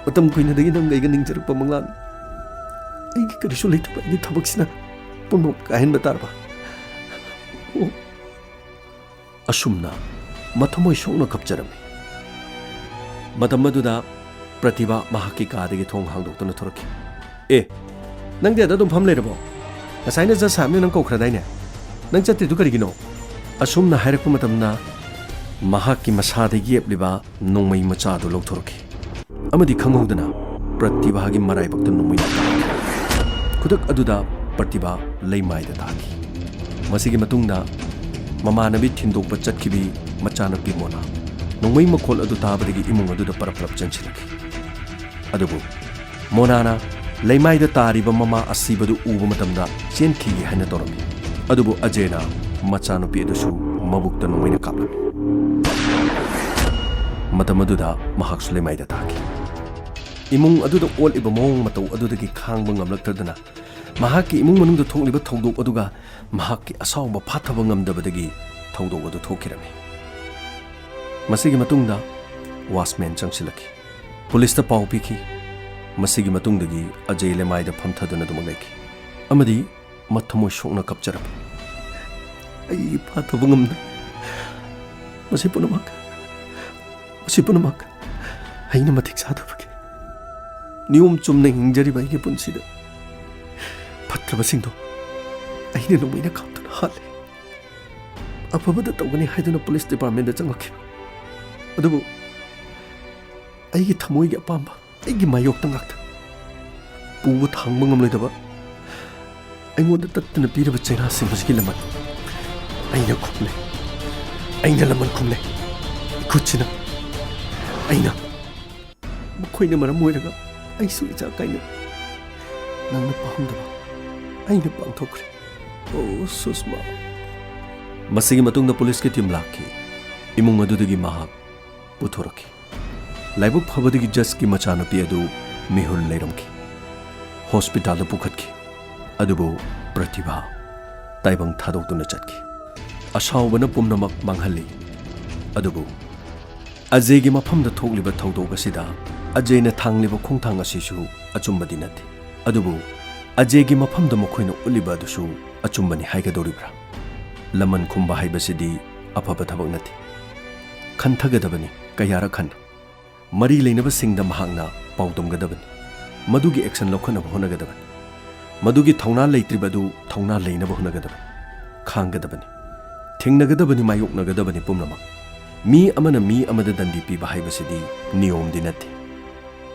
Matam ko na dagi nanggay ganing jarak pa mga ano. Ay karisulit pa ini tabag sina puno kain batarap. Asumna, matamoy siyong nakapjarami. Matam maduda pratibha mahaki ka dagi thong hangdok to na thoraki. ꯅꯪꯗꯤ ꯑꯗꯨꯝ ꯐꯝ ꯂꯩꯔꯕꯣ? ꯉꯁꯥꯏꯅ just ꯁꯥꯕꯅ ꯅꯪ ꯀꯧꯈ꯭ꯔꯗꯥꯏꯅꯦ? ꯅꯪ ꯆꯠꯇ꯭ꯔꯤꯗꯨ ꯀꯔꯤꯒꯤꯅꯣ? ꯑꯁꯨꯝꯅ ꯍꯥꯏꯔꯛꯄ ꯃꯇꯝꯗ ꯃꯍꯥꯛꯀꯤ ꯃꯁꯥꯗ ꯌꯦꯞꯂꯤꯕ ꯅꯣꯡꯃꯩ ꯃꯆꯥꯗꯨ ꯂꯧꯊꯣꯔꯛꯈꯤ ꯑꯃꯗꯤ ꯈꯪꯍꯧꯗꯅ ꯄ꯭ꯔꯇꯤꯚꯥꯒꯤ ꯃꯔꯥꯏꯕꯛꯇ ꯅꯣꯡꯃꯩ ꯈꯨꯗꯛ ꯑꯗꯨꯗ ꯄ꯭ꯔꯇꯤꯚꯥ ꯂꯩꯃꯥꯏꯗ ꯇꯥꯈꯤ꯫ ꯃꯁꯤꯒꯤ ꯃꯇꯨꯡꯗ ꯃꯃꯥꯟꯅꯕꯤ ꯊꯤꯟꯗꯣꯛꯄ ꯆꯠꯈꯤꯕꯤ ꯃꯆꯥꯅꯨꯄꯤ ꯃꯣꯅꯥ ꯅꯣꯡꯃꯩ ꯃꯈꯣꯜ ꯑꯗꯨ ꯇꯥꯕꯗꯒꯤ ꯏꯃꯨꯡ ꯑꯗꯨꯗ ꯄꯔꯞ ꯄꯔꯞ ꯆꯪꯁꯤꯜꯂꯛꯈꯤ꯫ ꯑꯗꯨꯕꯨ ꯃꯣꯅꯥꯅ ꯂꯩꯃꯥꯏꯗ ꯇꯥꯔꯤꯕ ꯃꯃꯥ ꯑꯁꯤꯕꯗꯨ ꯎꯕ ꯃꯇꯝꯗ ꯆꯦꯟꯈꯤꯒꯦ ꯍꯥꯏꯅ ꯇꯧꯔꯝꯃꯤ꯫ ꯑꯗꯨꯕꯨ ꯑꯖꯦꯅ ꯃꯆꯥꯅꯨꯄꯤ ꯑꯗꯨꯁꯨ ꯃꯕꯨꯛꯇ ꯅꯣꯡꯃꯩꯅ ꯀꯥꯞꯂꯝꯃꯤ꯫ ꯃꯇꯝ ꯑꯗꯨꯗ ꯃꯍꯥꯛꯁꯨ ꯂꯩꯃꯥꯏꯗ ꯇꯥꯈꯤ꯫ ꯏꯃꯨꯡ ꯑꯗꯨꯗ ꯑꯣꯜꯂꯤꯕ ꯃꯑꯣꯡ ꯃꯇꯧ ꯑꯗꯨꯗꯒꯤ ꯈꯥꯡꯕ ꯉꯝꯂꯛꯇꯗꯅ ꯃꯍꯥꯛꯀꯤ ꯏꯃꯨꯡ ꯃꯅꯨꯡꯗ ꯊꯣꯛꯂꯤꯕ ꯊꯧꯗꯣꯛ ꯑꯗꯨꯒ ꯃꯍꯥꯛꯀꯤ ꯑꯁꯥꯎꯕ ꯐꯥꯊꯕ ꯉꯝꯗꯕꯗꯒꯤ ꯊꯧꯗꯣꯛ ꯑꯗꯨ ꯊꯣꯛꯈꯤꯔꯝꯃꯤ꯫ ꯃꯁꯤꯒꯤ ꯃꯇꯨꯡꯗ ꯋꯥꯆꯃꯦꯟ ꯆꯪꯁꯤꯜꯂꯛꯈꯤ꯫ ꯄꯨꯂꯤꯁꯇ ꯄꯥꯎ ꯄꯤꯈꯤ꯫ ꯃꯁꯤꯒꯤ ꯃꯇꯨꯡꯗꯒꯤ ꯑꯖय ꯂꯩꯃꯥꯏꯗ ꯐꯝꯊꯗꯨꯅ ꯑꯗꯨꯃꯛ ꯂꯩꯈꯤ ꯑꯃꯗꯤ ꯃꯊꯃꯣꯏ ꯁꯣꯛꯅ ꯀꯞꯆꯔꯝꯃꯤ꯫ ꯑꯩꯒꯤ ꯐꯥꯊꯕ ꯉꯝꯗ ꯃꯁꯤ ꯄꯨꯝꯅꯃꯛ ꯑꯩꯅ ꯃꯇꯤꯛ ꯆꯥꯗꯕꯒꯤ ꯅꯤꯌꯣꯝ ꯆꯨꯝꯅ ꯍꯤꯡꯖꯔꯤꯕ ꯑꯩꯒꯤ ꯄꯨꯟꯁꯤꯗ ꯐꯠꯇ꯭ꯔꯕꯁꯤꯡꯗꯣ ꯑꯩꯅ ꯅꯣꯡꯃꯩꯅ ꯀꯥꯞꯇꯨꯅ ꯍꯥꯠꯂꯦ꯫ ꯑꯐꯕꯗ ꯇꯧꯒꯅꯤ ꯍꯥꯏꯗꯨꯅ ꯄꯨꯂꯤꯁ ꯗꯤꯄꯥꯔꯠꯃꯦꯟꯇ ꯆꯪꯉꯛꯈꯤꯕ ꯑꯗꯨꯕꯨ ꯑꯩꯒꯤ ꯊꯃꯣꯏꯒꯤ ꯑꯄꯥꯝꯕ ꯑꯩꯒꯤ ꯃꯥꯌꯣꯛꯇ ꯉꯥꯛꯇ ꯄꯨꯕ ꯊꯥꯡꯕ ꯉꯝꯂꯣꯏꯗꯕ ꯑꯩꯉꯣꯟꯗ ꯇꯠꯇꯅ ꯄꯤꯔꯕ ꯆꯩꯔꯥꯁꯤꯡ ꯑꯁꯤꯒꯤ ꯂꯃꯟ ꯑꯩꯅ ꯈꯨꯝꯂꯦ꯫ ꯑꯩꯅ ꯂꯃꯟ ꯈꯨꯝꯂꯦ ꯈꯨꯠꯁꯤꯅ ꯑꯩꯅ ꯃꯈꯣꯏꯅ ꯃꯔꯝ ꯑꯣꯏꯔꯒ ꯑꯩꯁꯨ ꯏꯆꯥ ꯀꯥꯏꯅ ꯅꯪꯅ ꯄꯥꯝꯗꯕ ꯑꯩꯅ ꯄꯥꯡꯊꯣꯛꯈ꯭ꯔꯦ꯫ ꯑꯣ ꯁꯨꯁꯃꯥ꯫ ꯃꯁꯤꯒꯤ ꯃꯇꯨꯡꯗ ꯄꯨꯂꯤꯁꯀꯤ ꯇꯤꯝ ꯂꯥꯛꯈꯤ꯫ ꯏꯃꯨꯡ ꯑꯗꯨꯗꯒꯤ ꯃꯍꯥꯛ ꯄꯨꯊꯣꯔꯛꯈꯤ꯫ ꯂꯥꯏꯕꯛ ꯐꯕꯗꯒꯤ ꯖꯁꯀꯤ ꯃꯆꯥꯅꯨꯄꯤ ꯑꯗු ꯃꯤꯍꯨꯜ ꯂꯩꯔꯝꯈꯤ꯫ ꯍꯣꯁꯄꯤꯇꯥꯜꯗ ꯄꯨꯈꯠꯈꯤ꯫ ꯑꯗꯨꯕꯨ ꯄ꯭ꯔꯇꯤꯚꯥ ꯇꯥꯏꯕꯪ ꯊꯥꯗꯣꯛꯇꯨꯅ ꯆꯠꯈꯤ꯫ ꯑꯁꯥꯎꯕꯅ ꯄꯨꯝꯅꯃꯛ ꯃꯥꯡꯍꯜꯂꯤ꯫ ꯑꯗꯨꯕꯨ ꯑꯖയ്ꯒꯤ ꯃꯐꯝꯗ ꯊꯣꯛꯂꯤꯕ ꯊꯧꯗꯣꯛ ꯑꯁꯤꯗ ꯑꯖയ്ꯅ ꯊꯥꯡꯂꯤꯕ ꯈꯣꯡꯊꯥꯡ ꯑꯁꯤꯁꯨ ꯑꯆꯨꯝꯕꯗꯤ ꯅꯠꯇꯦ꯫ ꯑꯗꯨꯕꯨ ꯑꯖയ്ꯒꯤ ꯃꯐꯝꯗ ꯃꯈꯣꯏꯅ ꯎꯠꯂꯤꯕ ꯑꯗꯨꯁꯨ ꯑꯆꯨꯝꯕꯅꯤ ꯍꯥꯏꯒꯗꯧꯔꯤꯕ꯭ꯔꯥ? ꯂꯃꯟ ꯈꯨꯝꯕ ꯍꯥꯏꯕꯁꯤꯗꯤ ꯑꯐꯕ ꯊꯕꯛ ꯅꯠꯇꯦ꯫ ꯈꯟꯊꯒꯗꯕꯅꯤ ꯀꯌꯥꯔꯛ ꯍꯟꯅ꯫ ꯃꯔꯤ ꯂꯩꯅꯕꯁꯤꯡꯗ ꯃꯍꯥꯛꯅ ꯄꯥꯎꯗꯝꯒꯗꯕꯅꯤ꯫ ꯃꯗꯨꯒꯤ ꯑꯦꯛꯁꯟ ꯂꯧꯈꯠꯅꯕ ꯍꯣꯠꯅꯒꯗꯕꯅꯤ꯫ ꯃꯗꯨꯒꯤ ꯊꯧꯅꯥ ꯂꯩꯇ꯭ꯔꯤꯕ ꯑꯗꯨ ꯊꯧꯅꯥ ꯂꯩꯅꯕ ꯍꯣꯠꯅꯒꯗꯕꯅꯤ꯫ ꯈꯥꯡꯒꯗꯕꯅꯤ꯫ ꯊꯦꯡꯅꯒꯗꯕꯅꯤ ꯃꯥꯌꯣꯛꯅꯒꯗꯕꯅꯤ ꯄꯨꯝꯅꯃꯛ꯫ ꯃꯤ ꯑꯃꯅ ꯃꯤ ꯑꯃꯗ ꯗꯟꯗꯤ ꯄꯤꯕ ꯍꯥꯏꯕꯁꯤꯗꯤ ꯅꯤꯌꯣꯝꯗꯤ ꯅꯠꯇꯦ꯫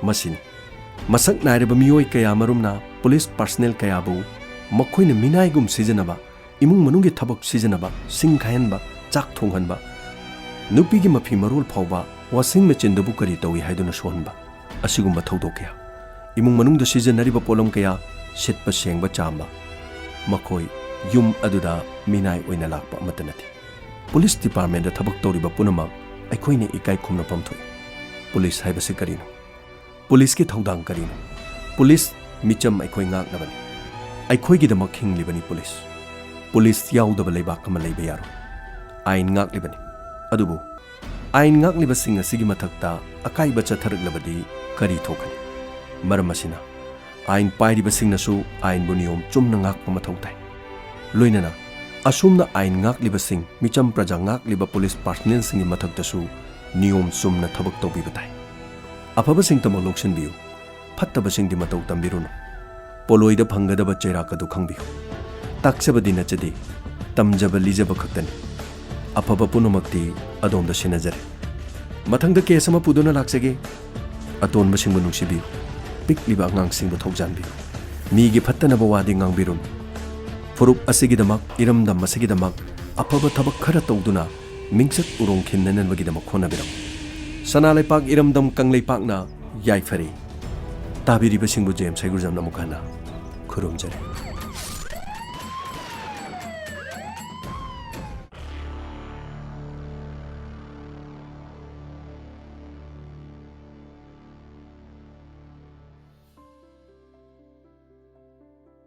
ꯃꯁꯤꯅꯤ ꯃꯁꯛ ꯅꯥꯏꯔꯕ ꯃꯤꯑꯣꯏ ꯀꯌꯥ ꯃꯔꯨꯝꯅ ꯄꯨꯂꯤꯁ ꯄꯥꯔꯁꯅꯦꯜ ꯀꯌꯥꯕꯨ ꯃꯈꯣꯏꯅ ꯃꯤꯅꯥꯏꯒꯨꯝ ꯁꯤꯖꯤꯟꯅꯕ, ꯏꯃꯨꯡ ꯃꯅꯨꯡꯒꯤ ꯊꯕꯛ ꯁꯤꯖꯤꯟꯅꯕ, ꯁꯤꯡ ꯈꯥꯏꯍꯟꯕ, ꯆꯥꯛ ꯊꯣꯡꯍꯟꯕ, ꯅꯨꯄꯤꯒꯤ ꯃꯐꯤ ꯃꯔꯣꯜ ꯐꯥꯎꯕ ꯋꯥꯁꯤꯡ ꯃꯦꯆꯤꯟꯗꯕꯨ ꯀꯔꯤ ꯇꯧꯏ ꯍꯥꯏꯗꯨꯅ ꯁꯣꯟꯍꯟꯕ ꯑꯁꯤꯒꯨꯝꯕ ꯊꯧꯗꯣꯛ ꯀꯌꯥ, ꯏꯃꯨꯡ ꯃꯅꯨꯡꯗ ꯁꯤꯖꯤꯟꯅꯔꯤꯕ ꯄꯣꯠꯂꯝ ꯀꯌꯥ ꯁꯤꯠꯄ ꯁꯦꯡꯕ ꯆꯥꯝꯕ, ꯃꯈꯣꯏ ꯌꯨꯝ ꯑꯗꯨꯗ ꯃꯤꯅꯥꯏ ꯑꯣꯏꯅ ꯂꯥꯛꯄ ꯑꯃꯠꯇ ꯅꯠꯇꯦ꯫ ꯄꯨꯂꯤꯁ ꯗꯤꯄꯥꯔꯠꯃꯦꯟꯇ ꯊꯕꯛ ꯇꯧꯔꯤꯕ ꯄꯨꯝꯅꯃꯛ ꯑꯩꯈꯣꯏꯅ ꯏꯀꯥꯏ ꯈꯨꯝꯅꯐꯝ ꯊꯣꯛꯏ꯫ ꯄꯨꯂꯤꯁ ꯍꯥꯏꯕꯁꯤ ꯀꯔꯤꯅꯣ? ꯄꯨꯂꯤꯁꯀꯤ ꯊꯧꯗꯥꯡ ꯀꯔꯤꯅꯣ? ꯄꯨꯂꯤꯁ ꯃꯤꯆꯝ ꯑꯩꯈꯣꯏ ꯉꯥꯛꯅꯕꯅꯤ꯫ ꯑꯩꯈꯣꯏꯒꯤꯗꯃꯛ ꯍꯤꯡꯂꯤꯕꯅꯤ ꯄꯨꯂꯤꯁ꯫ ꯄꯨꯂꯤꯁ ꯌꯥꯎꯗꯕ ꯂꯩꯕꯥꯛ ꯑꯃ ꯂꯩꯕ ꯌꯥꯔꯣꯏ꯫ ꯑꯥꯏꯟ ꯉꯥꯛꯂꯤꯕꯅꯤ꯫ ꯑꯗꯨꯕꯨ ꯑꯥꯏꯟ ꯉꯥꯛꯂꯤꯕꯁꯤꯡ ꯑꯁꯤꯒꯤ ꯃꯊꯛꯇ ꯑꯀꯥꯏꯕ ꯆꯠꯊꯔꯛꯂꯕꯗꯤ ꯀꯔꯤ ꯊꯣꯛꯀꯅꯤ? ꯃꯔꯝ ꯑꯁꯤꯅ ꯑꯥꯏꯟ ꯄꯥꯏꯔꯤꯕꯁꯤꯡꯅꯁꯨ ꯑꯥꯏꯟꯕꯨ ꯅꯤꯌꯣꯝ ꯆꯨꯝꯅ ꯉꯥꯛꯄ ꯃꯊꯧ ꯇꯥꯏ꯫ ꯂꯣꯏꯅꯅ ꯑꯁꯨꯝꯅ ꯑꯥꯏꯟ ꯉꯥꯛꯂꯤꯕꯁꯤꯡ, ꯃꯤꯆꯝ ꯄ꯭ꯔꯖꯥ ꯉꯥꯛꯂꯤꯕ ꯄꯨꯂꯤꯁ ꯄꯥꯔꯁꯅꯦꯜꯁꯤꯡꯒꯤ ꯃꯊꯛꯇꯁꯨ ꯅꯤꯌꯣꯝ ꯆꯨꯝꯅ ꯊꯕꯛ ꯇꯧꯕꯤꯕ ꯇꯥꯏ꯫ ꯑꯐꯕꯁꯤꯡꯇꯃꯛ ꯂꯧꯁꯤꯟꯕꯤꯌꯨ, ꯐꯠꯇꯕꯁꯤꯡꯗꯤ ꯃꯇꯧ ꯇꯝꯕꯤꯔꯨꯅꯨ꯫ ꯄꯣꯂꯣꯏꯗ ꯐꯪꯒꯗꯕ ꯆꯩꯔꯥꯛ ꯑꯗꯨ ꯈꯪꯕꯤꯌꯨ꯫ ꯇꯥꯛꯆꯕꯗꯤ ꯅꯠꯆꯗꯦ, ꯇꯝꯖꯕ ꯂꯤꯖꯕ ꯈꯛꯇꯅꯤ꯫ ꯑꯐꯕ ꯄꯨꯝꯅꯃꯛꯇꯤ ꯑꯗꯣꯝꯗ ꯁꯤꯟꯅꯖꯔꯦ꯫ ꯃꯊꯪꯗ ꯀꯦꯁ ꯑꯃ ꯄꯨꯗꯨꯅ ꯂꯥꯛꯆꯒꯦ꯫ ꯑꯇꯣꯟꯕꯁꯤꯡꯕꯨ ꯅꯨꯡꯁꯤꯕꯤꯌꯨ, ꯄꯤꯛꯂꯤꯕ ꯑꯉꯥꯡꯁꯤꯡꯕꯨ ꯊꯧꯖꯥꯟꯕꯤꯌꯨ꯫ ꯃꯤꯒꯤ ꯐꯠꯇꯅꯕ ꯋꯥꯗꯤ ꯉꯥꯡꯕꯤꯔꯨꯅꯨ꯫ ꯐꯨꯔꯨꯞ ꯑꯁꯤꯒꯤꯗꯃꯛ, ꯏꯔꯝꯗꯝ ꯑꯁꯤꯒꯤꯗꯃꯛ ꯑꯐꯕ ꯊꯕꯛ ꯈꯔ ꯇꯧꯗꯨꯅ ꯃꯤꯡꯆꯠ ꯎꯔꯣꯡ ꯈꯤꯟꯅꯅꯕꯒꯤꯗꯃꯛ ꯍꯣꯠꯅꯕꯤꯔꯝꯃꯨ꯫ ꯁꯅꯥꯂꯩꯄꯥꯛ ꯏꯔꯝꯗꯝ ꯀꯪꯂꯩꯄꯥꯛꯅ ꯌꯥꯏꯐꯔꯦ꯫ ꯇꯥꯕꯤꯔꯤꯕꯁꯤꯡꯕꯨ ꯖꯦꯝꯁ ꯍꯩꯒꯨꯔꯖꯝꯅ ꯑꯃꯨꯛ ꯍꯟꯅ ꯈꯨꯔꯨꯝꯖꯔꯤ꯫